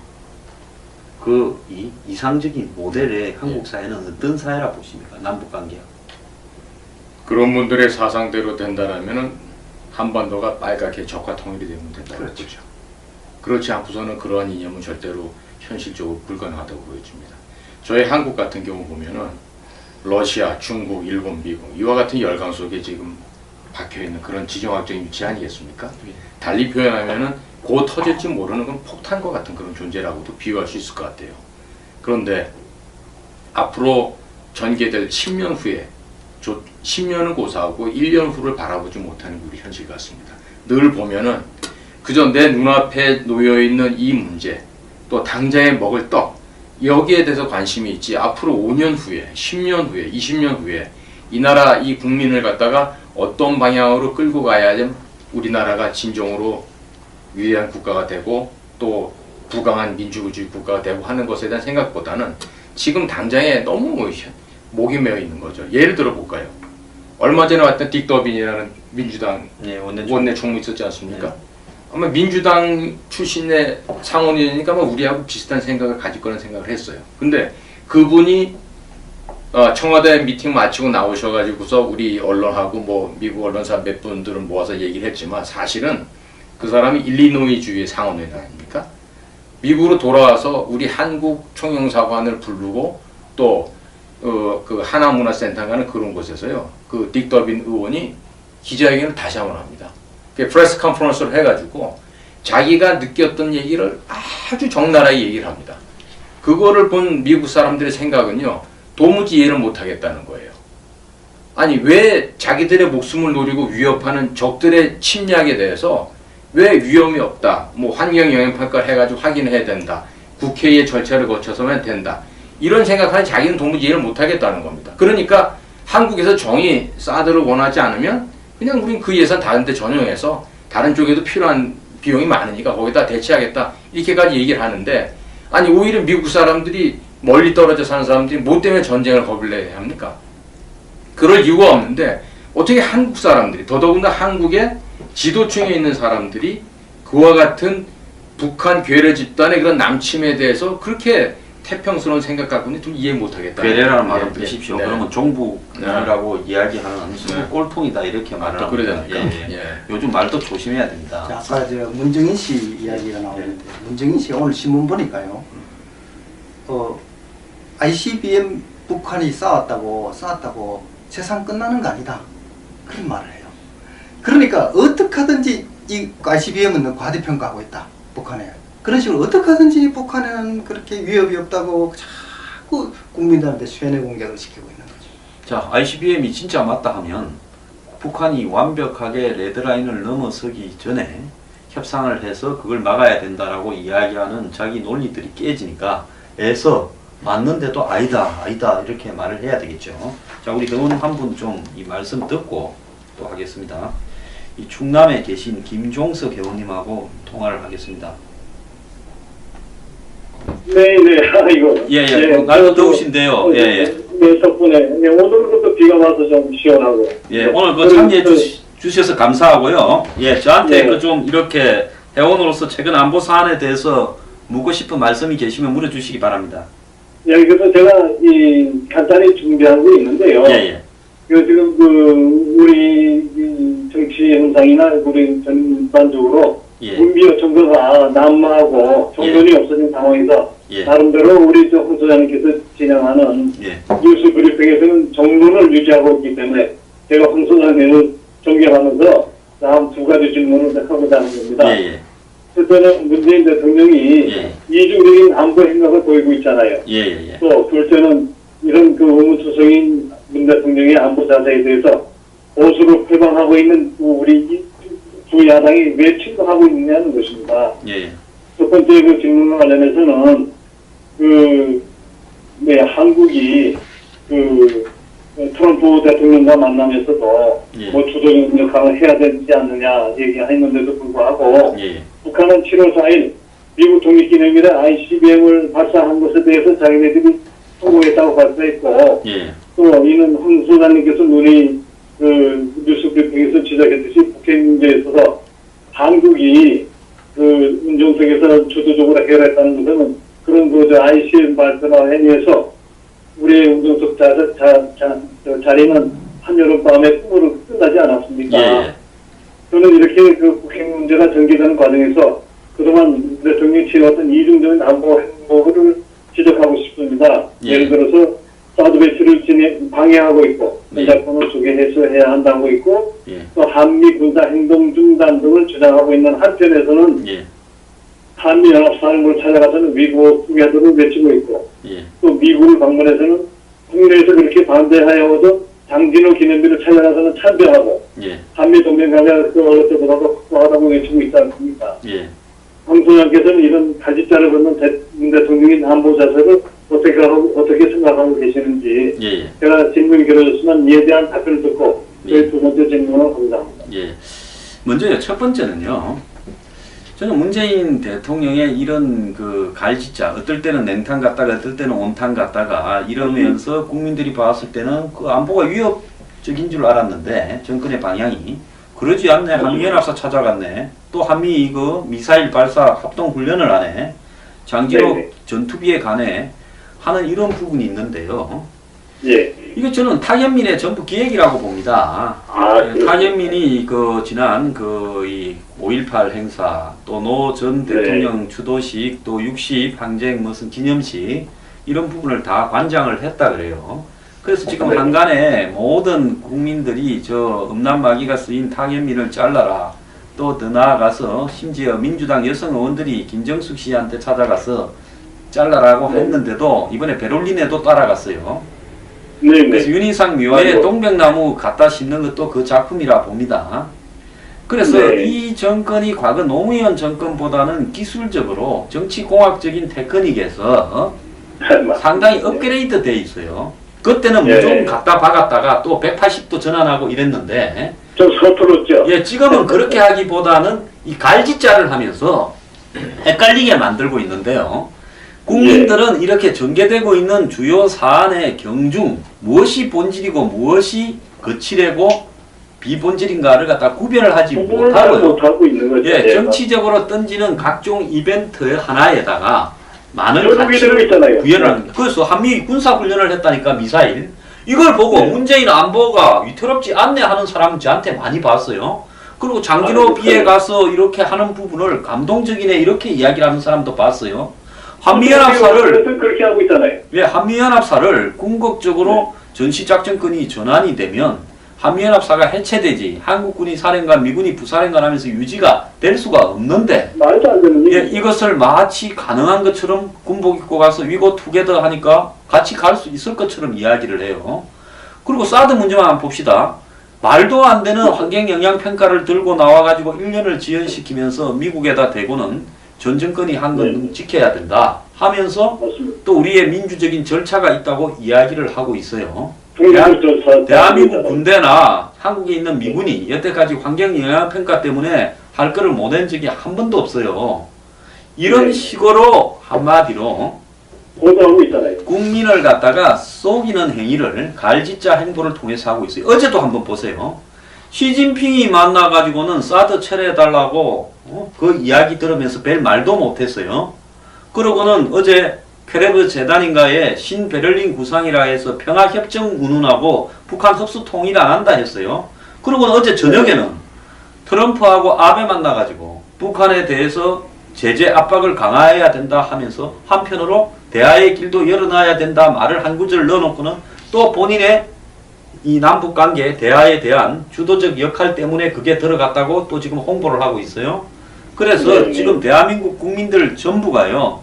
그 이 이상적인 모델의 한국 사회는 어떤 사회라 보십니까? 남북 관계가. 그런 분들의 사상대로 된다라면은 한반도가 빨갛게 적화 통일이 되면 된다고 그렇죠. 보죠. 그렇지 않고서는 그러한 이념은 절대로 현실적으로 불가능하다고 보여집니다. 저희 한국 같은 경우 보면은 러시아, 중국, 일본, 미국 이와 같은 열강 속에 지금 박혀있는 그런 지정학적인 위치 아니겠습니까? 달리 표현하면은 곧 터질지 모르는 그런 폭탄과 같은 그런 존재라고도 비유할 수 있을 것 같아요. 그런데 앞으로 전개될 10년 후에 10년은 고사하고 1년 후를 바라보지 못하는 우리 현실 같습니다. 늘 보면은 그저 내 눈앞에 놓여있는 이 문제, 또 당장에 먹을 떡, 여기에 대해서 관심이 있지 앞으로 5년 후에, 10년 후에, 20년 후에 이 나라, 이 국민을 갖다가 어떤 방향으로 끌고 가야지 우리나라가 진정으로 위대한 국가가 되고 또 부강한 민주주의 국가가 되고 하는 것에 대한 생각보다는 지금 당장에 너무 목이 메어 있는 거죠. 예를 들어 볼까요? 얼마 전에 왔던 딕 더빈이라는 민주당 원내 총무 있었지 않습니까? 아마 민주당 출신의 상원의원이니까 아마 우리하고 비슷한 생각을 가질 거라는 생각을 했어요. 근데 그분이 청와대 미팅 마치고 나오셔가지고서 우리 언론하고 뭐 미국 언론사 몇 분들은 모아서 얘기를 했지만 사실은 그 사람이 일리노이주의 상원의원 아닙니까? 미국으로 돌아와서 우리 한국 총영사관을 부르고 또 그 하나문화센터가는 그런 곳에서요. 그 딕 더빈 의원이 기자회견을 다시 한번 합니다. 프레스 컨퍼런스를 해가지고 자기가 느꼈던 얘기를 아주 적나라하게 얘기를 합니다. 그거를 본 미국 사람들의 생각은요. 도무지 이해를 못하겠다는 거예요. 아니 왜 자기들의 목숨을 노리고 위협하는 적들의 침략에 대해서 왜 위험이 없다. 뭐 환경영향평가를 해가지고 확인해야 된다. 국회의 절차를 거쳐서만 된다. 이런 생각하는 자기는 도무지 이해를 못하겠다는 겁니다. 그러니까 한국에서 정의 사드를 원하지 않으면 그냥 우린 그 예산 다른 데 전용해서 다른 쪽에도 필요한 비용이 많으니까 거기다 대체하겠다. 이렇게까지 얘기를 하는데 아니 오히려 미국 사람들이 멀리 떨어져 사는 사람들이 뭐 때문에 전쟁을 겁을 내야 합니까? 그럴 이유가 없는데 어떻게 한국 사람들이 더더군다나 한국의 지도층에 있는 사람들이 그와 같은 북한 괴뢰 집단의 그런 남침에 대해서 그렇게 태평스러운 생각 갖고는 좀 이해 못하겠다. 괴뢰라는 말을 드십시오. 그러면 종북이라고 이야기하는 순수 꼴통이다 이렇게 말을 합니다. 요즘 말도 조심해야 됩니다. 자, 아까 문정인 씨 이야기가 나오는데 문정인 씨가 오늘 신문 보니까요. ICBM 북한이 쌓았다고 세상 끝나는 거 아니다. 그런 말을 해요. 그러니까 어떻게 하든지 이 ICBM은 과대평가하고 있다. 북한에. 그런 식으로 어떻게 하든지 북한에는 그렇게 위협이 없다고 자꾸 국민들한테 쇠뇌 공격을 시키고 있는 거죠. 자, ICBM이 진짜 맞다 하면 북한이 완벽하게 레드라인을 넘어서기 전에 협상을 해서 그걸 막아야 된다라고 이야기하는 자기 논리들이 깨지니까 애서 맞는데도 아니다 이렇게 말을 해야 되겠죠. 자, 우리 의원 한 분 좀 이 말씀 듣고 또 하겠습니다. 이 충남에 계신 김종석 의원님하고 통화를 하겠습니다. 네네. 아이고. 날도 더우신데요. 네, 덕분에. 네, 오늘부터 비가 와서 좀 시원하고. 오늘 그 참여해 주셔서 감사하고요. 저한테 그 좀 이렇게 회원으로서 최근 안보 사안에 대해서 묻고 싶은 말씀이 계시면 물어주시기 바랍니다. 그래서 제가 간단히 준비하고 있는데요. 지금 우리 정치 현상이나 우리 전반적으로 군비 요청서가 난무하고 정돈이 없어진 상황에서 나름대로 우리 홍 소장님께서 진행하는 뉴스 브리핑에서는 정론을 유지하고 있기 때문에 제가 홍 소장님을 존경하면서 다음 두 가지 질문을 하고자 하는 겁니다. 첫째는 문재인 대통령이 이중적인 안보 행각을 보이고 있잖아요. 또 둘째는 이런 그 의무투성인 문 대통령의 안보 자세에 대해서 보수로 표방하고 있는 우리 두 야당이 왜 침묵하고 있느냐는 것입니다. 첫 번째 그 질문과 관련해서는 한국이 트럼프 대통령과 만나면서도 뭐 주도적 역할을 해야 되지 않느냐 얘기했는데도 불구하고 북한은 7월 4일 미국 독립기념일에 ICBM을 발사한 것에 대해서 자기네들이 통보했다고 발표했고 또 이는 홍 소장님께서 눈이 뉴스 브리핑에서 지적했듯이 북핵 문제에 있어서 한국이 운정석에서 주도적으로 해결했다는 것은 그런 ICBM 발사나 행위에서 우리의 운정석 자리는 한여름밤에 꿈으로 끝나지 않았습니까? 저는 이렇게 북핵 문제가 전개되는 과정에서 그동안 대통령이 취해왔던 이중적인 안보 행보를 지적하고 싶습니다. 예를 들어서 사드 배치를 방해하고 있고 전략권을 소개해서 해야 한다고 있고 또 한미 군사 행동 중단 등을 주장하고 있는 한편에서는 한미연합사령부를 찾아가서는 위고 투게더를 외치고 있고 또 미국을 방문해서는 국내에서 그렇게 반대하여도 장진호 기념비를 찾아가서는 참배하고 예. 한미 동맹 관계가 그 어느 때보다도 확고하다고 외치고 있지 않습니까? 예. 황 소장께서는 이런 갈짓자를 걷는 문 대통령의 안보 자세를 어떻게 생각하고 계시는지 예. 제가 질문이 길어졌지만 이에 대한 답변을 듣고 예. 두 번째 질문을 감사합니다. 예. 먼저요, 첫 번째는요. 저는 문재인 대통령의 이런 그 갈짓자, 어떨 때는 냉탕 갔다가 어떨 때는 온탕 갔다가 이러면서 국민들이 봤을 때는 그 안보가 위협적인 줄 알았는데 정권의 방향이 그러지 않네. 한미연합사 찾아갔네. 또 한미 그 미사일 발사 합동 훈련을 하네. 장기로 네네. 전투비에 가네. 하는 이런 부분이 있는데요. 예. 이거 저는 타현민의 전부 기획이라고 봅니다. 타현민이 그 지난 그 이 5.18 행사 또 노 전 대통령 추도식 또 60 항쟁 무슨 기념식 이런 부분을 다 관장을 했다 그래요. 그래서 지금 한간에 모든 국민들이 저 음란마귀가 쓰인 타현민을 잘라라. 또 더 나아가서 심지어 민주당 여성 의원들이 김정숙 씨한테 찾아가서 잘라라고 했는데도 이번에 베를린에도 따라갔어요. 네네. 그래서 윤희상 미화에 동백나무 갖다 심는 것도 그 작품이라 봅니다. 그래서 네. 이 정권이 과거 노무현 정권보다는 기술적으로 정치공학적인 테크닉에서 상당히 업그레이드 돼 있어요. 그때는 네. 무조건 갖다 박았다가 또 180도 전환하고 이랬는데 좀 서툴었죠. 예, 지금은 그렇게 하기보다는 이 갈짓자를 하면서 헷갈리게 만들고 있는데요. 국민들은 이렇게 전개되고 있는 주요 사안의 경중, 무엇이 본질이고 무엇이 거칠고 비본질인가를 갖다 구별을 하지 못하고요. 못하고 있는 거죠. 예, 정치적으로 던지는 각종 이벤트 하나에다가 많은 가치를 있잖아요. 구현을 합니다. 그래서 한미 군사훈련을 했다니까 미사일. 이걸 보고 네. 문재인 안보가 위태롭지 않네 하는 사람은 저한테 많이 봤어요. 그리고 장기로비에 가서 이렇게 하는 부분을 감동적이네 이렇게 이야기를 하는 사람도 봤어요. 한미연합사를 그렇게 하고 있잖아요. 예, 한미연합사를 궁극적으로 전시작전권이 전환이 되면 한미연합사가 해체되지 한국군이 사령관, 미군이 부사령관 하면서 유지가 될 수가 없는데 말도 안 되는 예, 이것을 마치 가능한 것처럼 군복 입고 가서 위고 투게더 하니까 같이 갈 수 있을 것처럼 이야기를 해요. 그리고 사드 문제만 한번 봅시다. 말도 안 되는 환경영향평가를 들고 나와가지고 1년을 지연시키면서 미국에다 대고는 전정권이 한 건 지켜야 된다 하면서 맞습니다. 또 우리의 민주적인 절차가 있다고 이야기를 하고 있어요. 대한민국 대한민국 군대나 한국에 있는 미군이 여태까지 환경영향평가 때문에 할 거를 못한 적이 한 번도 없어요. 이런 네. 식으로 한마디로 보도하고 있잖아요. 국민을 갖다가 속이는 행위를 갈짓자 행보를 통해서 하고 있어요. 어제도 한번 보세요. 시진핑이 만나가지고는 사드 철회해달라고 그 이야기 들으면서 별 말도 못했어요. 그러고는 어제 케레브 재단인가에 신베를린 구상이라 해서 평화협정 운운하고 북한 흡수 통일 안 한다 했어요. 그러고는 어제 저녁에는 트럼프하고 아베 만나가지고 북한에 대해서 제재 압박을 강화해야 된다 하면서 한편으로 대화의 길도 열어놔야 된다 말을 한 구절 넣어놓고는 또 본인의 이 남북관계 대화에 대한 주도적 역할 때문에 그게 들어갔다고 또 지금 홍보를 하고 있어요. 그래서 지금 대한민국 국민들 전부가요.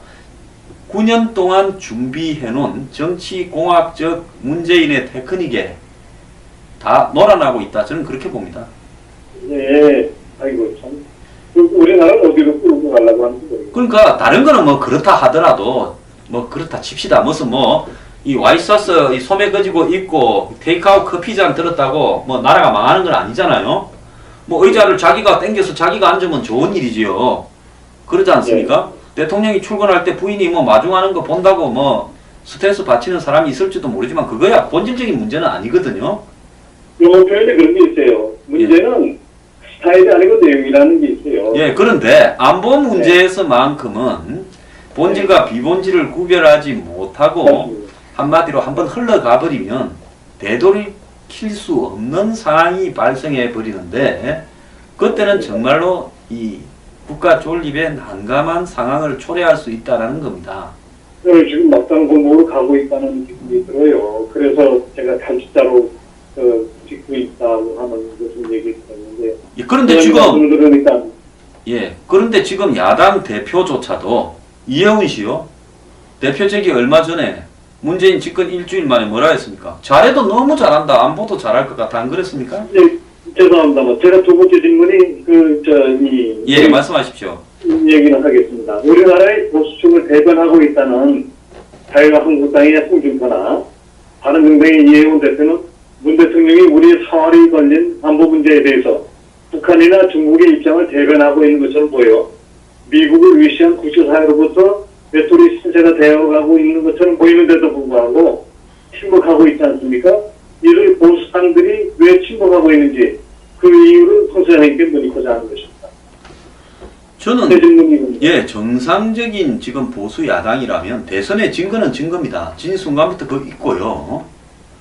9년 동안 준비해놓은 정치공학적 문재인의 테크닉에 다 놀아나고 있다. 저는 그렇게 봅니다. 네, 아이고 참. 우리나라를 어디로 끌고 가려고 하는 거예요? 그러니까 다른 거는 뭐 그렇다 하더라도 뭐 그렇다 칩시다. 무슨 뭐 이 와이셔츠 이 소매 가지고 입고 테이크아웃 커피잔 들었다고 뭐 나라가 망하는 건 아니잖아요. 뭐 의자를 자기가 땡겨서 자기가 앉으면 좋은 일이지요. 그러지 않습니까? 대통령이 출근할 때 부인이 뭐 마중하는 거 본다고 뭐 스트레스 받치는 사람이 있을지도 모르지만 그거야 본질적인 문제는 아니거든요. 영어 표현에 그런 게 있어요. 문제는 스타일이 아니고 내용이라는 게 있어요. 예, 그런데 안보 문제에서만큼은 본질과 비본질을 구별하지 못하고 맞습니다. 한마디로 한번 흘러가 버리면 되돌이킬 수 없는 상황이 발생해 버리는데 그때는 정말로 이 국가 존립의 난감한 상황을 초래할 수 있다는 겁니다. 지금 막상 공복으로 가고 있다는 기분이 들어요. 그래서 제가 갈짓자로 짓고 있다고 하는 것을 얘기했었는데 예, 그런데 지금 들으니까 그런데 지금 야당 대표조차도 이해훈 씨요. 대표직이 얼마 전에 문재인 집권 일주일 만에 뭐라 했습니까? 잘해도 너무 잘한다. 안보도 잘할 것 같아. 안 그랬습니까? 네, 죄송합니다. 제가 두 번째 질문이 예, 말씀하십시오. 얘기를 하겠습니다. 우리나라의 보수층을 대변하고 있다는 자유한국당의 홍준표나 바른정당의 이해운 대표는 문 대통령이 우리 사활이 걸린 안보 문제에 대해서 북한이나 중국의 입장을 대변하고 있는 것처럼 보여 미국을 위시한 국제사회로부터 외톨이 신세가 되어가고 있는 것처럼 보이는데도 불구하고 침묵하고 있지 않습니까? 이를 보수당들이 왜 침묵하고 있는지 그 이유를 선생님께 묻고자 하는 것입니다. 저는 정상적인 지금 보수 야당이라면 대선의 증거는 증거입니다. 진 순간부터 그거 있고요.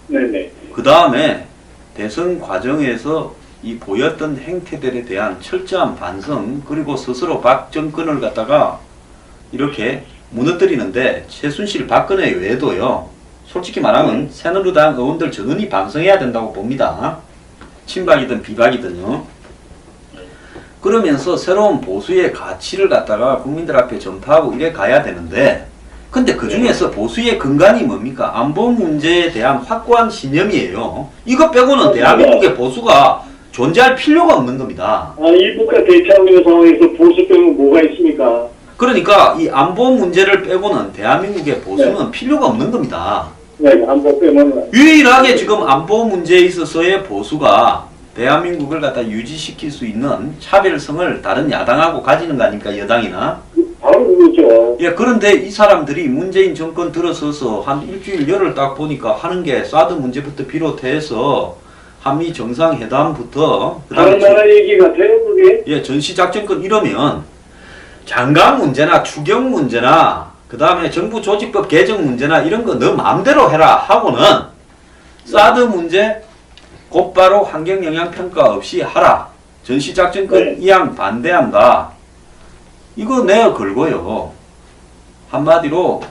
네네. 그 다음에 대선 과정에서 이 보였던 행태들에 대한 철저한 반성, 그리고 스스로 박 정권을 갖다가 이렇게 무너뜨리는데 최순실, 박근혜 외에도요, 솔직히 말하면 새누리당 의원들 전원이 반성해야 된다고 봅니다. 친박이든 비박이든요. 그러면서 새로운 보수의 가치를 갖다가 국민들 앞에 전파하고 이래 가야 되는데, 근데 그 중에서 보수의 근간이 뭡니까? 안보 문제에 대한 확고한 신념이에요. 이거 빼고는 대한민국의 보수가 존재할 필요가 없는 겁니다. 이 국가 대처하고 있는 상황에서 보수 빼면 뭐가 있습니까? 그러니까 이 안보 문제를 빼고는 대한민국의 보수는 필요가 없는 겁니다. 네, 안보 빼면 유일하게 지금 안보 문제에 있어서의 보수가 대한민국을 갖다 유지시킬 수 있는 차별성을 다른 야당하고 가지는 거 아닙니까? 여당이나. 바로 그렇죠. 예, 그런데 이 사람들이 문재인 정권 들어서서 한 일주일 열흘 딱 보니까 하는 게 사드 문제부터 비롯해서 한미 정상회담부터 다른 나라 얘기 같아요, 그게? 예, 전시작전권 이러면 장관 문제나 추경 문제나 그 다음에 정부 조직법 개정 문제나 이런 거 너 마음대로 해라 하고는 사드 문제 곧바로 환경영향평가 없이 하라. 전시작전권 이양 반대한다. 이거 내어 걸고요. 한마디로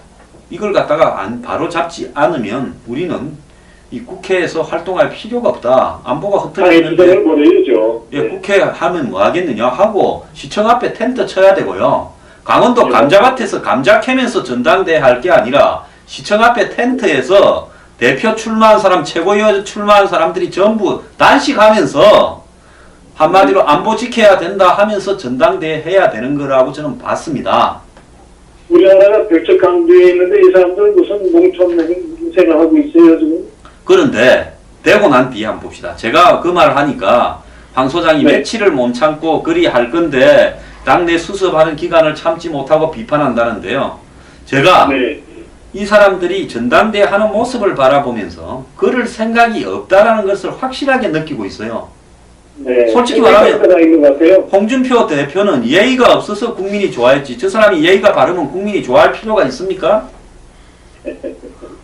이걸 갖다가 바로 잡지 않으면 우리는 이 국회에서 활동할 필요가 없다. 안보가 흐트러지는데 예, 국회 하면 뭐 하겠느냐 하고 시청 앞에 텐트 쳐야 되고요. 강원도 감자밭에서 감자 캐면서 전당대회 할 게 아니라 시청 앞에 텐트에서 대표 출마한 사람, 최고위원 출마한 사람들이 전부 단식하면서 한마디로 안보 지켜야 된다 하면서 전당대회 해야 되는 거라고 저는 봤습니다. 우리나라가 벽적 강도에 있는데 이 사람들 무슨 농촌 행세를 하고 있어요 지금? 그런데 되고 난 뒤에 한번 봅시다. 제가 그 말 하니까 황 소장이 며칠을 못 참고 그리 할 건데 당내 수습하는 기간을 참지 못하고 비판한다는데요. 제가 이 사람들이 전당대회 하는 모습을 바라보면서 그럴 생각이 없다라는 것을 확실하게 느끼고 있어요. 솔직히 말하면 홍준표 대표는 예의가 없어서 국민이 좋아했지 저 사람이 예의가 바르면 국민이 좋아할 필요가 있습니까?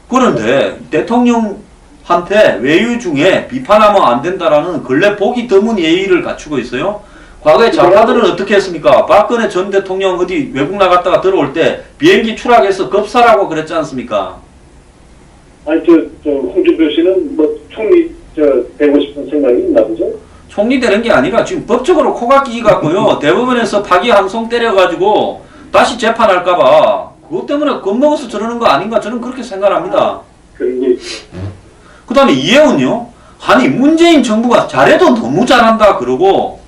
그런데 대통령한테 외유 중에 비판하면 안 된다라는 근래 보기 드문 예의를 갖추고 있어요. 과거에 좌파들은 어떻게 했습니까? 박근혜 전 대통령 어디 외국 나갔다가 들어올 때 비행기 추락해서 급사라고 그랬지 않습니까? 아니 홍준표 씨는 뭐 총리 되고 싶은 생각이 있나 보죠? 총리 되는 게 아니라 지금 법적으로 코가 끼갖고요. 대법원에서 파기 항송 때려가지고 다시 재판할까봐 그것 때문에 겁먹어서 저러는 거 아닌가 저는 그렇게 생각합니다. 그 다음에 이해은요. 아니 문재인 정부가 잘해도 너무 잘한다 그러고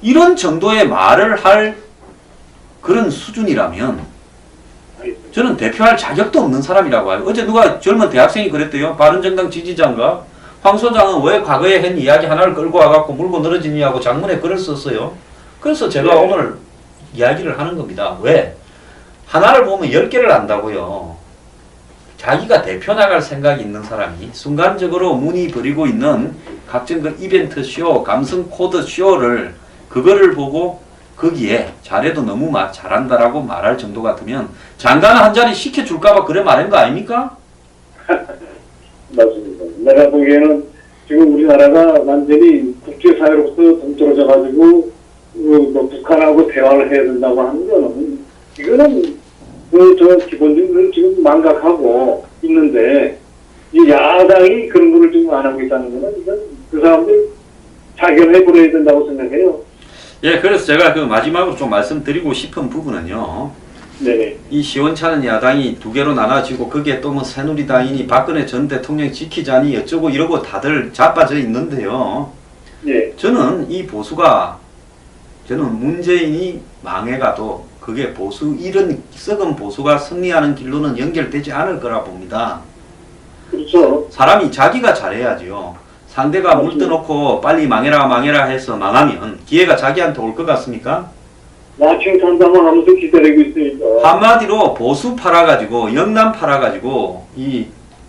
이런 정도의 말을 할 그런 수준이라면 저는 대표할 자격도 없는 사람이라고 해요. 어제 누가 젊은 대학생이 그랬대요. 바른정당 지지자인가? 황 소장은 왜 과거에 한 이야기 하나를 끌고 와갖고 물고 늘어지냐고 장문에 글을 썼어요. 그래서 제가 오늘 이야기를 하는 겁니다. 왜? 하나를 보면 10개를 안다고요. 자기가 대표 나갈 생각이 있는 사람이 순간적으로 문이 버리고 있는 각종 그 이벤트 쇼, 감성 코드 쇼를 그거를 보고 거기에 잘해도 너무 잘한다라고 말할 정도 같으면 장관 한 자리 시켜줄까봐 그래 말한 거 아닙니까? 맞습니다. 내가 보기에는 지금 우리나라가 완전히 국제사회로부터 동떨어져가지고 뭐 북한하고 대화를 해야 된다고 하는 거는 이거는 기본적으로 지금 망각하고 있는데 이 야당이 그런 거를 지금 안 하고 있다는 거는 이건 그 사람들 자결해버려야 된다고 생각해요. 예, 그래서 제가 그 마지막으로 좀 말씀드리고 싶은 부분은요. 이 시원찮은 야당이 두 개로 나눠지고 거기에 또 뭐 새누리당이니 박근혜 전 대통령 지키자니 어쩌고 이러고 다들 자빠져 있는데요. 예. 저는 이 보수가 저는 문재인이 망해가도 그게 보수 이런 썩은 보수가 승리하는 길로는 연결되지 않을 거라 봅니다. 그렇죠. 사람이 자기가 잘해야지요. 상대가 물 떠놓고 빨리 망해라 망해라 해서 망하면 기회가 자기한테 올 것 같습니까? 나중 탄담을 하면서 기다리고 있으니까. 한마디로 보수 팔아가지고 영남 팔아가지고 이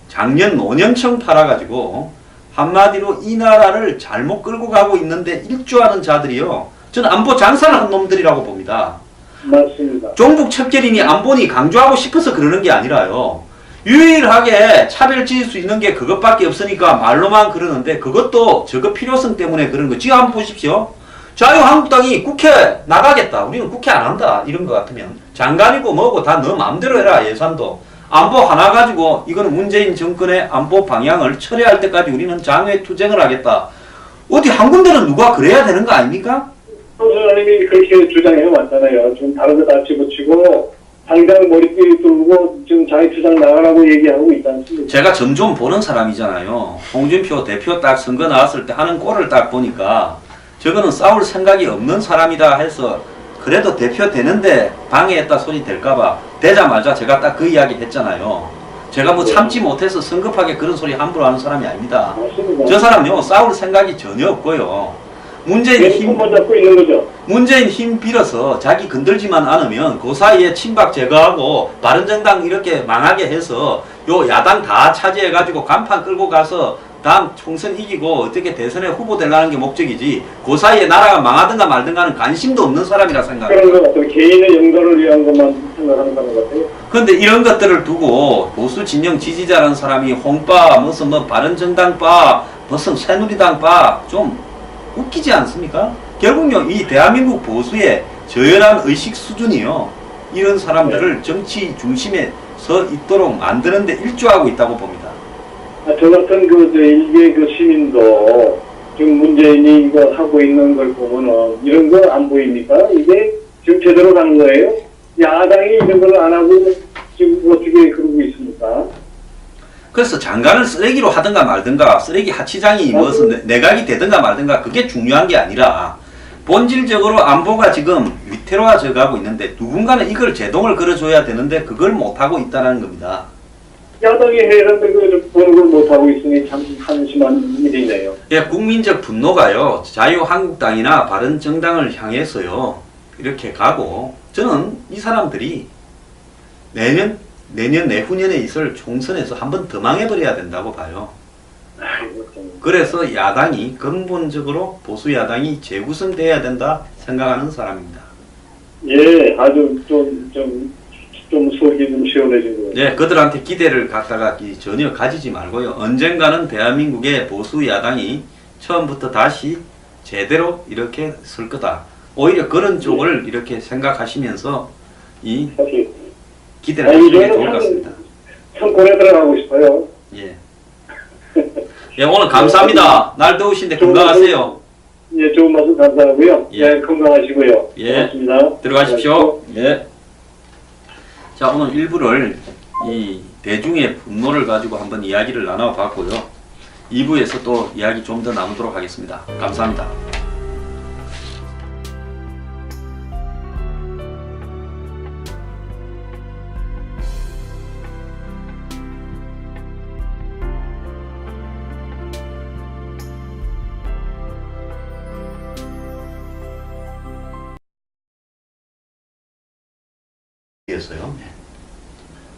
작년 노년청 팔아가지고 한마디로 이 나라를 잘못 끌고 가고 있는데 일조하는 자들이요. 저는 안보 장사를 한 놈들이라고 봅니다. 맞습니다. 종북 척결이니 안보니 강조하고 싶어서 그러는 게 아니라요. 유일하게 차별 지을 수 있는 게 그것밖에 없으니까 말로만 그러는데 그것도 저거 필요성 때문에 그런 거. 지금 한번 보십시오. 자유한국당이 국회 나가겠다. 우리는 국회 안 한다. 이런 거 같으면 장관이고 뭐고 다 너 마음대로 해라. 예산도. 안보 하나 가지고 이거는 문재인 정권의 안보 방향을 철회할 때까지 우리는 장외투쟁을 하겠다. 어디 한 군데는 누가 그래야 되는 거 아닙니까? 선생님이 그렇게 주장해 왔잖아요. 좀 다른 거 다 집어치고 당장 머리끼리 뚫고 지금 자유투쟁 나가라고 얘기하고 있지 않습니까? 제가 점점 보는 사람이잖아요. 홍준표 대표 딱 선거 나왔을 때 하는 꼴을 딱 보니까 저거는 싸울 생각이 없는 사람이다 해서 그래도 대표 되는데 방해했다 소리 될까봐 되자마자 제가 딱 그 이야기 했잖아요. 제가 뭐 참지 못해서 성급하게 그런 소리 함부로 하는 사람이 아닙니다. 맞습니다. 저 사람요 싸울 생각이 전혀 없고요. 문재인 잡고 있는 거죠. 문재인 힘 빌어서 자기 건들지만 않으면 그 사이에 친박 제거하고 바른정당 이렇게 망하게 해서 요 야당 다 차지해가지고 간판 끌고 가서 다음 총선 이기고 어떻게 대선에 후보 되려는 게 목적이지 그 사이에 나라가 망하든가 말든가는 관심도 없는 사람이라 생각해요. 그런 것 같아요. 개인의 영광을 위한 것만 생각하는 것 같아요. 그런데 이런 것들을 두고 보수 진영 지지자라는 사람이 홍빠 무슨 뭐 바른정당빠 무슨 새누리당빠 좀 웃기지 않습니까? 결국요 이 대한민국 보수의 저열한 의식 수준이요 이런 사람들을 정치 중심에 서 있도록 만드는데 일조하고 있다고 봅니다. 저 같은 일개 시민도 지금 문재인이 이거 하고 있는 걸 보면은 이런 거 안 보입니까? 이게 지금 제대로 가는 거예요? 야당이 이런 걸 안 하고 지금 어떻게 그러고 있습니까? 그래서 장관을 쓰레기로 하든가 말든가 쓰레기 하치장이 무슨 내각이 되든가 말든가 그게 중요한 게 아니라 본질적으로 안보가 지금 위태로워져 가고 있는데 누군가는 이걸 제동을 걸어줘야 되는데 그걸 못하고 있다는 겁니다. 야당이 해야 되는데 그걸 보는 걸 못하고 있으니 참 한심한 일이네요. 예, 국민적 분노가요 자유한국당이나 바른정당을 향해서요 이렇게 가고 저는 이 사람들이 내년 내후년에 있을 총선에서 한 번 더 망해버려야 된다고 봐요. 그래서 야당이 근본적으로 보수 야당이 재구성돼야 된다 생각하는 사람입니다. 예, 아주 좀 속이 좀 시원해지고. 네, 그들한테 기대를 갖다가 전혀 가지지 말고요. 언젠가는 대한민국의 보수 야당이 처음부터 다시 제대로 이렇게 설 거다. 오히려 그런 쪽을 이렇게 생각하시면서 이 기대를 하시는 게 좋을 것 같습니다. 성권에 들어가고 싶어요. 예. 예, 오늘 감사합니다. 날 더우신데 건강하세요. 예, 좋은 말씀 감사하고요. 예. 예, 건강하시고요. 예. 고맙습니다. 들어가십시오. 예. 자, 오늘 일부를 이 대중의 분노를 가지고 한번 이야기를 나눠봤고요. 2부에서 또 이야기 좀 더 나누도록 하겠습니다. 감사합니다. 였어요.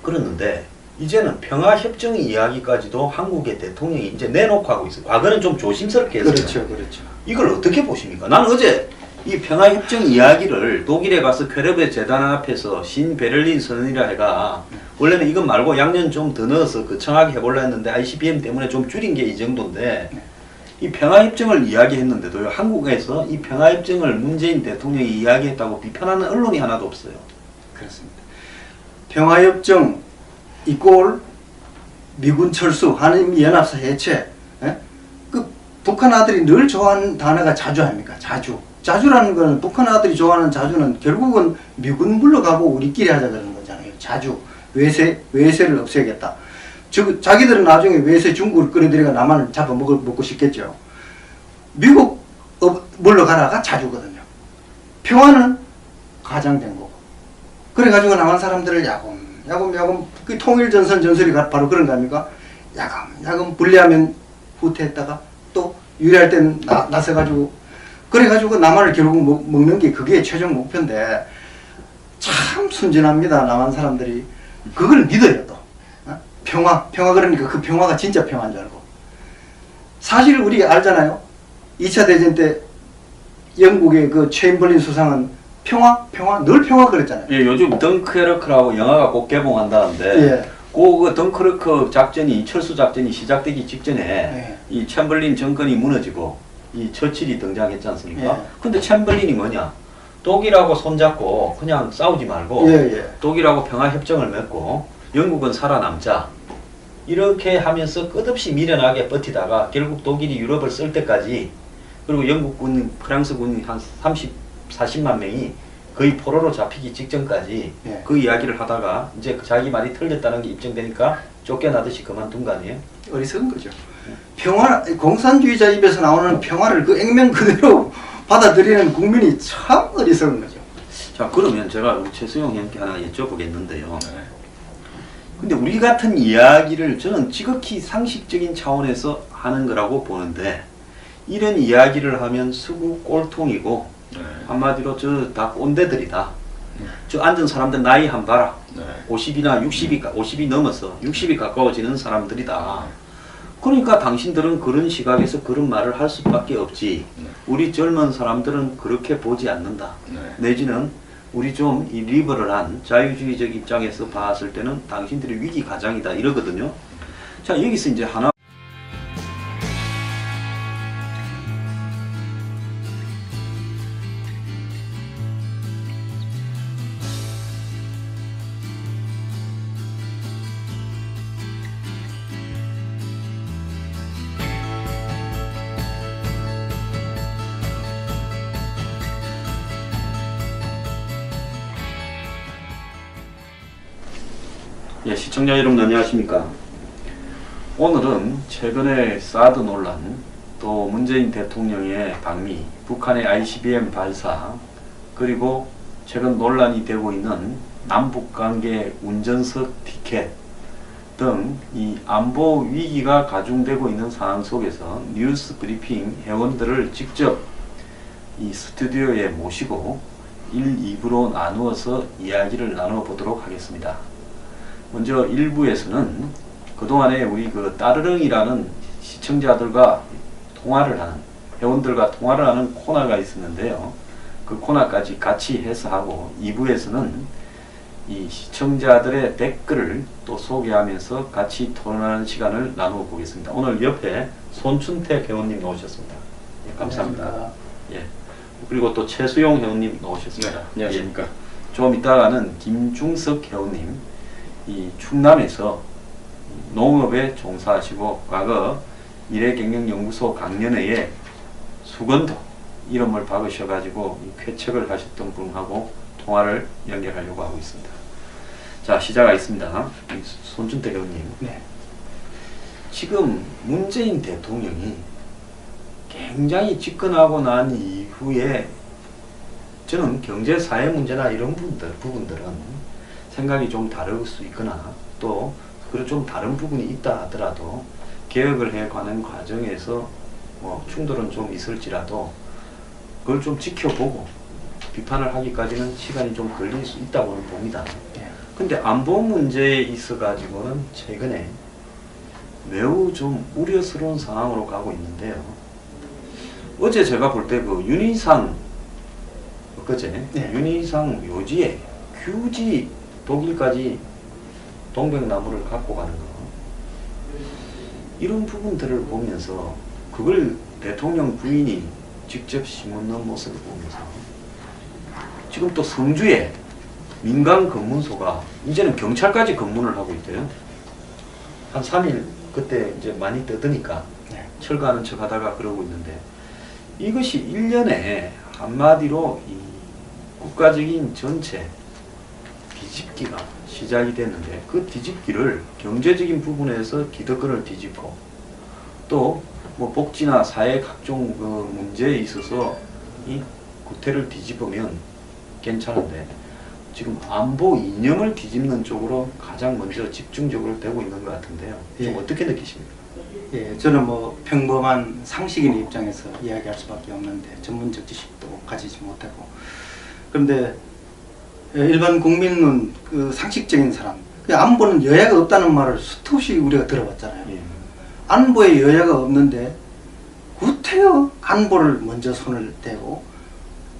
그랬는데 이제는 평화협정 이야기까지도 한국의 대통령이 이제 내놓고 하고 있어요. 과거는 좀 조심스럽게 했어요. 그렇죠. 이걸 어떻게 보십니까? 나는 어제 이 평화협정 이야기를 독일에 가서 쾌르베 재단 앞에서 신베를린 선언이라 해가 원래는 이것 말고 양년 좀 더 넣어서 거창하게 해보려 했는데 ICBM 때문에 좀 줄인 게 이 정도인데 이 평화협정을 이야기했는데도요. 한국에서 이 평화협정을 문재인 대통령이 이야기했다고 비판하는 언론이 하나도 없어요. 그렇습니다. 평화협정 이꼴 미군 철수, 한미연합사 해체. 예? 그 북한 아들이 늘 좋아하는 단어가 자주 아닙니까? 자주. 자주라는 거는 북한 아들이 좋아하는 자주는 결국은 미군 물러가고 우리끼리 하자 그러는 거잖아요. 자주. 외세를 없애겠다. 자기들은 나중에 외세 중국을 끌어들여가 남한을 잡아먹고 싶겠죠. 미국 또 물러가라가 자주거든요. 평화는 가장된 거고. 그래가지고 남한 사람들을 야금 그 통일전선 전술이 바로 그런 거 아닙니까? 야금 불리하면 후퇴했다가 또 유리할 땐 나서가지고 그래가지고 남한을 결국 먹는 게 그게 최종 목표인데 참 순진합니다. 남한 사람들이 그걸 믿어요. 또 평화 그러니까 그 평화가 진짜 평화인 줄 알고. 사실 우리가 알잖아요. 2차 대전 때 영국의 그 체인벌린 수상은 평화 늘 평화 그랬잖아요. 예, 요즘 덩크에르크라고 영화가 곧 개봉한다는데 예. 그 덩크르크 작전이 철수 작전이 시작되기 직전에 예. 이 챔벌린 정권이 무너지고 이 처칠이 등장했지 않습니까? 예. 근데 챔벌린이 뭐냐? 독일하고 손잡고 그냥 싸우지 말고 독일하고 평화 협정을 맺고 영국은 살아남자 이렇게 하면서 끝없이 미련하게 버티다가 결국 독일이 유럽을 쓸 때까지 그리고 영국군, 프랑스군이 한 40만 명이 거의 포로로 잡히기 직전까지 예. 그 이야기를 하다가 이제 자기 말이 틀렸다는 게 입증되니까 쫓겨나듯이 그만둔 거 아니에요? 어리석은 거죠. 평화, 공산주의자 입에서 나오는 평화를 그 액면 그대로 받아들이는 국민이 참 어리석은 거죠. 자, 그러면 제가 우리 최수용 형께 하나 여쭤보겠는데요. 근데 우리 같은 이야기를 저는 지극히 상식적인 차원에서 하는 거라고 보는데 이런 이야기를 하면 수구 꼴통이고 한마디로 저 다 꼰대들이다. 저 앉은 사람들 나이 한 봐라. 50이나 50이 넘어서 60이 가까워지는 사람들이다. 그러니까 당신들은 그런 시각에서 그런 말을 할 수밖에 없지. 우리 젊은 사람들은 그렇게 보지 않는다. 내지는 우리 좀 이 리버럴한 자유주의적 입장에서 봤을 때는 당신들이 위기 가장이다 이러거든요. 자, 여기서 이제 하나 예, 시청자 여러분 안녕하십니까. 오늘은 최근에 사드 논란, 또 문재인 대통령의 방미, 북한의 ICBM 발사, 그리고 최근 논란이 되고 있는 남북관계 운전석 티켓 등 이 안보 위기가 가중되고 있는 상황 속에서 뉴스 브리핑 회원들을 직접 이 스튜디오에 모시고 1, 2부로 나누어서 이야기를 나눠보도록 하겠습니다. 먼저 1부에서는 그동안에 우리 그 따르릉이라는 시청자들과 통화를 하는, 회원들과 통화를 하는 코너가 있었는데요. 그 코너까지 같이 해서 하고 2부에서는 이 시청자들의 댓글을 또 소개하면서 같이 토론하는 시간을 나누어 보겠습니다. 오늘 옆에 손춘택 회원님 나오셨습니다. 예, 감사합니다. 예. 그리고 또 최수용 회원님 나오셨습니다. 네, 안녕하십니까. 예. 좀 이따가는 김중석 회원님, 이 충남에서 농업에 종사하시고 과거 미래경영연구소 강연회에 수건도 이름을 박으셔가지고 쾌척을 하셨던 분하고 통화를 연결하려고 하고 있습니다. 자, 시작하겠습니다. 손준태 의원님. 네. 지금 문재인 대통령이 굉장히 집권하고 난 이후에 저는 경제 사회 문제나 이런 부분들은 생각이 좀 다를 수 있거나 또 그런 좀 다른 부분이 있다 하더라도 개혁을 해가는 과정에서 뭐 충돌은 좀 있을지라도 그걸 좀 지켜보고 비판을 하기까지는 시간이 좀 걸릴 수 있다고 봅니다. 근데 안보 문제에 있어 가지고는 최근에 매우 좀 우려스러운 상황으로 가고 있는데요. 어제 제가 볼 때 그 윤희상 엊그제 윤희상 묘지에 굳이 독일까지 동백나무를 갖고 가는 거, 이런 부분들을 보면서 그걸 대통령 부인이 직접 심는 모습을 보면서 지금 또 성주에 민간 검문소가 이제는 경찰까지 검문을 하고 있대요. 한 3일 그때 이제 많이 떠드니까 철거하는 척 하다가 그러고 있는데, 이것이 1년에 한마디로 이 국가적인 전체 뒤집기가 시작이 됐는데 그 뒤집기를 경제적인 부분에서 기득권을 뒤집고 또 뭐 복지나 사회 각종 그 문제에 있어서 이 구태를 뒤집으면 괜찮은데 지금 안보 이념을 뒤집는 쪽으로 가장 먼저 집중적으로 되고 있는 것 같은데요. 좀 예. 어떻게 느끼십니까? 예, 저는 뭐 평범한 상식인의 입장에서 이야기할 수밖에 없는데 전문적 지식도 가지지 못하고 그런데 일반 국민은 그 상식적인 사람 안보는 여야가 없다는 말을 수없이 우리가 들어봤잖아요. 예. 안보에 여야가 없는데 구태여 안보를 먼저 손을 대고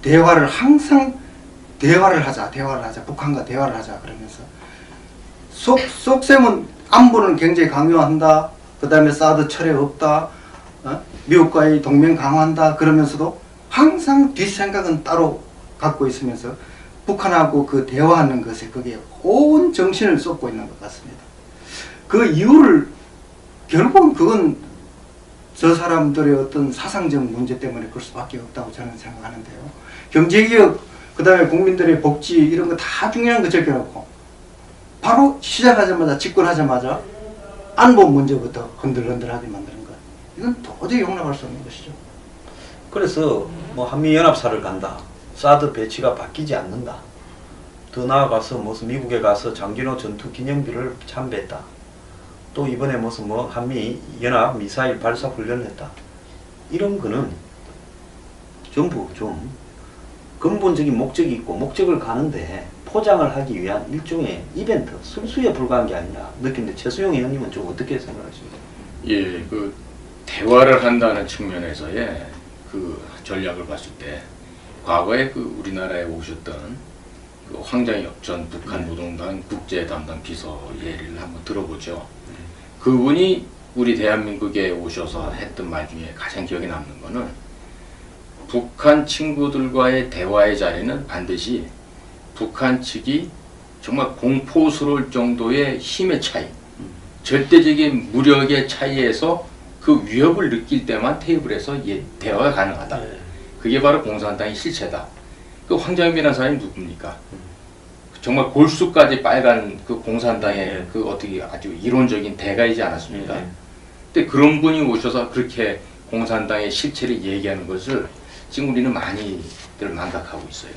대화를 항상 대화를 하자 북한과 대화를 하자 그러면서 속셈은 안보는 굉장히 강요한다. 그 다음에 사드 철회 없다. 미국과의 동맹 강화한다. 그러면서도 항상 뒷생각은 따로 갖고 있으면서 북한하고 그 대화하는 것에 거기에 온 정신을 쏟고 있는 것 같습니다. 그 이유를 결국은 그건 저 사람들의 어떤 사상적 문제 때문에 그럴 수밖에 없다고 저는 생각하는데요. 경제개혁, 그 다음에 국민들의 복지 이런 거 다 중요한 거 적혀놓고 바로 시작하자마자 집권하자마자 안보 문제부터 흔들흔들하게 만드는 것. 이건 도저히 용납할 수 없는 것이죠. 그래서 뭐 한미연합사를 간다. 사드 배치가 바뀌지 않는다. 더 나아가서 무슨 미국에 가서 장진호 전투 기념비를 참배했다. 또 이번에 무슨 뭐 한미 연합 미사일 발사 훈련을 했다. 이런 거는 전부 좀 근본적인 목적이 있고 목적을 가는데 포장을 하기 위한 일종의 이벤트, 술수에 불과한 게 아니냐 느끼는데 최수용 의원님은 좀 어떻게 생각하십니까? 예, 그 대화를 한다는 측면에서의 그 전략을 봤을 때 과거에 그 우리나라에 오셨던 그 황장엽 전 북한 노동당 국제 담당 비서 예를 한번 들어보죠. 그분이 우리 대한민국에 오셔서 했던 말 중에 가장 기억에 남는 거는 북한 친구들과의 대화의 자리는 반드시 북한 측이 정말 공포스러울 정도의 힘의 차이, 절대적인 무력의 차이에서 그 위협을 느낄 때만 테이블에서 대화가 가능하다. 그게 바로 공산당의 실체다. 그 황장엽이라는 사람이 누굽니까? 정말 골수까지 빨간 그 공산당의 그 어떻게 아주 이론적인 대가이지 않았습니까? 근데 그런 분이 오셔서 그렇게 공산당의 실체를 얘기하는 것을 지금 우리는 많이들 망각하고 있어요.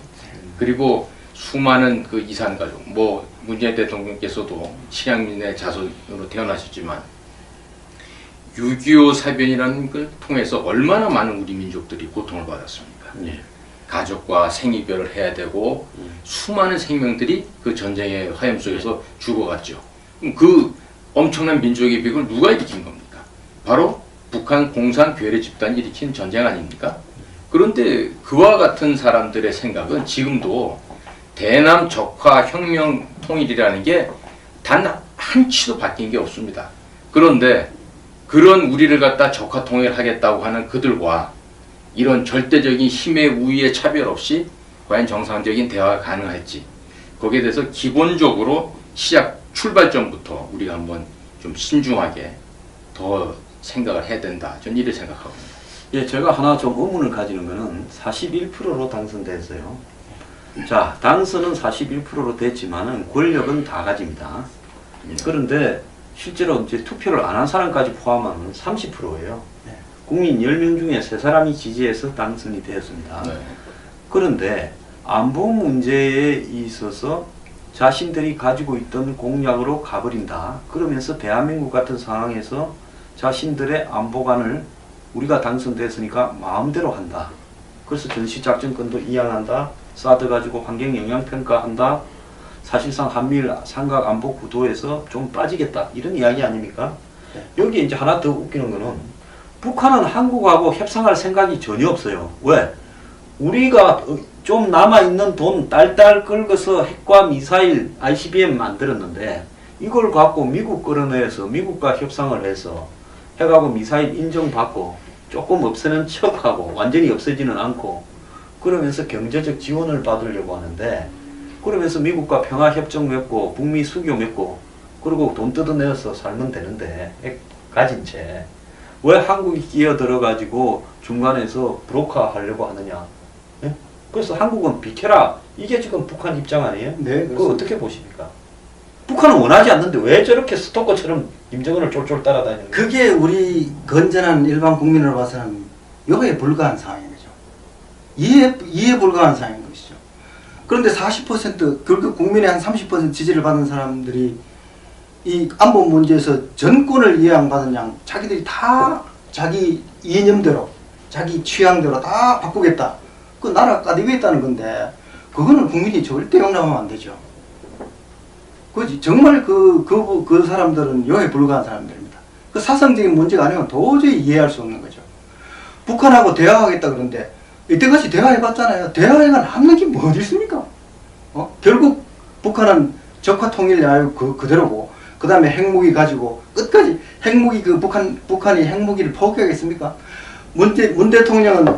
그리고 수많은 그 이산가족, 뭐 문재인 대통령께서도 칠양민의 자손으로 태어나셨지만 6.25 사변이라는 걸 통해서 얼마나 많은 우리 민족들이 고통을 받았습니까? 가족과 생이별을 해야 되고 수많은 생명들이 그 전쟁의 화염 속에서 죽어갔죠. 그럼 그 엄청난 민족의 비극을 누가 일으킨 겁니까? 바로 북한 공산 괴뢰 집단이 일으킨 전쟁 아닙니까? 그런데 그와 같은 사람들의 생각은 지금도 대남 적화 혁명 통일이라는 게 단 한치도 바뀐 게 없습니다. 그런데 그런 우리를 갖다 적화 통일하겠다고 하는 그들과 이런 절대적인 힘의 우위의 차별 없이 과연 정상적인 대화가 가능할지 거기에 대해서 기본적으로 시작 출발점부터 우리가 한번 좀 신중하게 더 생각을 해야 된다. 저는 이렇게 생각하거든요. 예, 제가 하나 좀 의문을 가지는 거는 41%로 당선됐어요. 자, 당선은 41%로 됐지만은 권력은 다 가집니다. 그런데 실제로 이제 투표를 안 한 사람까지 포함하면 30%예요. 국민 10명 중에 3사람이 지지해서 당선이 되었습니다. 그런데 안보 문제에 있어서 자신들이 가지고 있던 공약으로 가버린다. 그러면서 대한민국 같은 상황에서 자신들의 안보관을 우리가 당선됐으니까 마음대로 한다. 그래서 전시작전권도 이양한다. 사드 가지고 환경영향평가한다. 사실상 한미일 삼각안보 구도에서 좀 빠지겠다. 이런 이야기 아닙니까? 여기 이제 하나 더 웃기는 거는 북한은 한국하고 협상할 생각이 전혀 없어요. 왜? 우리가 좀 남아있는 돈 딸딸 긁어서 핵과 미사일 ICBM 만들었는데 이걸 갖고 미국 끌어내서 미국과 협상을 해서 핵하고 미사일 인정받고 조금 없애는 척하고 완전히 없애지는 않고 그러면서 경제적 지원을 받으려고 하는데 그러면서 미국과 평화협정 맺고 북미 수교 맺고 그리고 돈 뜯어내서 살면 되는데 핵 가진 채 왜 한국이 끼어들어 가지고 중간에서 브로커 하려고 하느냐. 예? 그래서 한국은 비켜라. 이게 지금 북한 입장 아니에요? 네. 그거 어떻게 보십니까? 북한은 원하지 않는데 왜 저렇게 스토커처럼 김정은을 쫄쫄 따라다니는 거예요? 그게 우리 건전한 일반 국민으로 봐서는 이해에 불과한 상황인 거죠. 이해 불가한 상황인 것이죠. 그런데 40% 그렇게 국민의 한 30% 지지를 받은 사람들이 이 안보 문제에서 전권을 이양받은 양 자기들이 다 자기 이념대로 자기 취향대로 다 바꾸겠다. 그 나라 까디겠다는 건데 그거는 국민이 절대 용납하면 안 되죠. 그지 정말 그 사람들은 요에 불과한 사람들입니다. 그 사상적인 문제가 아니면 도저히 이해할 수 없는 거죠. 북한하고 대화하겠다 그러는데 이때까지 대화해봤잖아요. 대화가 남는 게 뭐 어디 있습니까? 결국 북한은 적화 통일 야유 그대로고 그 다음에 핵무기 가지고 끝까지 핵무기 북한이 핵무기를 포기하겠습니까? 문 대통령은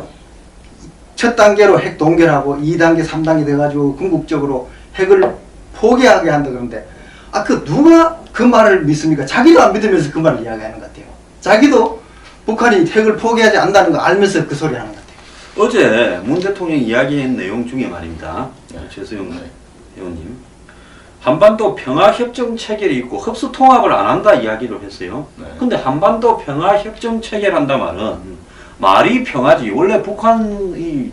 첫 단계로 핵 동결하고 2단계, 3단계 돼가지고 궁극적으로 핵을 포기하게 한다 그러는데 누가 그 말을 믿습니까? 자기도 안 믿으면서 그 말을 이야기하는 것 같아요. 자기도 북한이 핵을 포기하지 않는다는 거 알면서 그 소리 하는 것 같아요. 어제 문 대통령이 이야기한 내용 중에 말입니다. 최수영 의원님. 한반도 평화협정 체결이 있고 흡수 통합을 안 한다 이야기를 했어요. 근데 한반도 평화협정 체결한다 말은 말이 평화지. 원래 북한이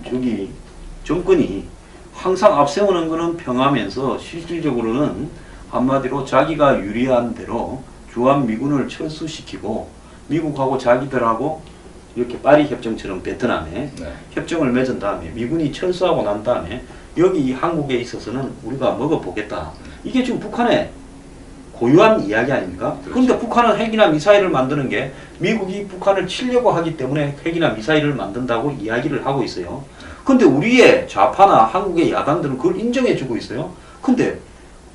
정권이 항상 앞세우는 거는 평화면서 실질적으로는 한마디로 자기가 유리한 대로 주한미군을 철수시키고 미국하고 자기들하고 이렇게 파리 협정처럼 베트남에 협정을 맺은 다음에 미군이 철수하고 난 다음에 여기 한국에 있어서는 우리가 먹어보겠다. 이게 지금 북한의 고유한 이야기 아닙니까? 그런데 북한은 핵이나 미사일을 만드는 게 미국이 북한을 치려고 하기 때문에 핵이나 미사일을 만든다고 이야기를 하고 있어요. 근데 우리의 좌파나 한국의 야당들은 그걸 인정해주고 있어요. 근데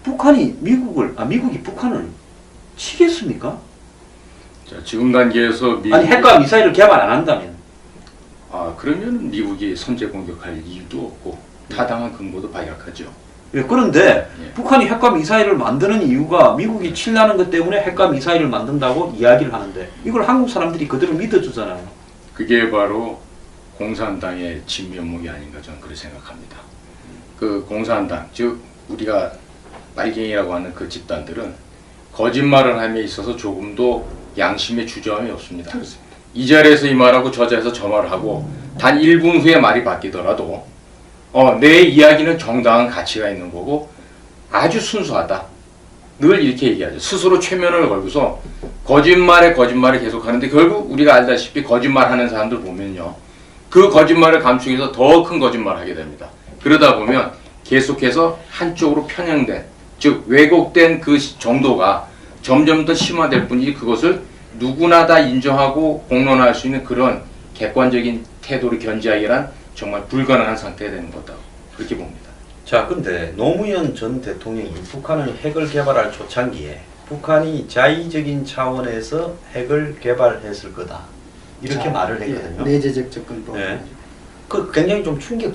북한이 미국이 북한을 치겠습니까? 자, 지금 단계에서 아니 핵과 미사일을 개발 안 한다면 그러면 미국이 선제 공격할 이유도 없고 타당한 근거도 발약하죠. 그런데 북한이 핵과 미사일을 만드는 이유가 미국이 칠라는 것 때문에 핵과 미사일을 만든다고 이야기를 하는데 이걸 한국 사람들이 그대로 믿어주잖아요. 그게 바로 공산당의 진면목이 아닌가 저는 그렇게 생각합니다. 그 공산당, 즉 우리가 빨갱이라고 하는 그 집단들은 거짓말을 함에 있어서 조금도 양심의 주저함이 없습니다. 그렇습니다. 이 자리에서 이 말하고 저 자리에서 저 말을 하고 단 1분 후에 말이 바뀌더라도 내 이야기는 정당한 가치가 있는 거고 아주 순수하다. 늘 이렇게 얘기하죠. 스스로 최면을 걸고서 거짓말에 계속 하는데 결국 우리가 알다시피 거짓말하는 사람들 보면요. 그 거짓말을 감추기 위해서 더 큰 거짓말을 하게 됩니다. 그러다 보면 계속해서 한쪽으로 편향된, 즉 왜곡된 그 정도가 점점 더 심화될 뿐이지 그것을 누구나 다 인정하고 공론화할 수 있는 그런 객관적인 태도를 견지하기란 정말 불가능한 상태가 되는 거다. 그렇게 봅니다. 자, 근데 노무현 전 대통령이 북한을 핵을 개발할 초창기에 북한이 자의적인 차원에서 핵을 개발했을 거다. 이렇게 말을 했거든요. 내재적 접근법. 그 굉장히 좀 충격적이에요.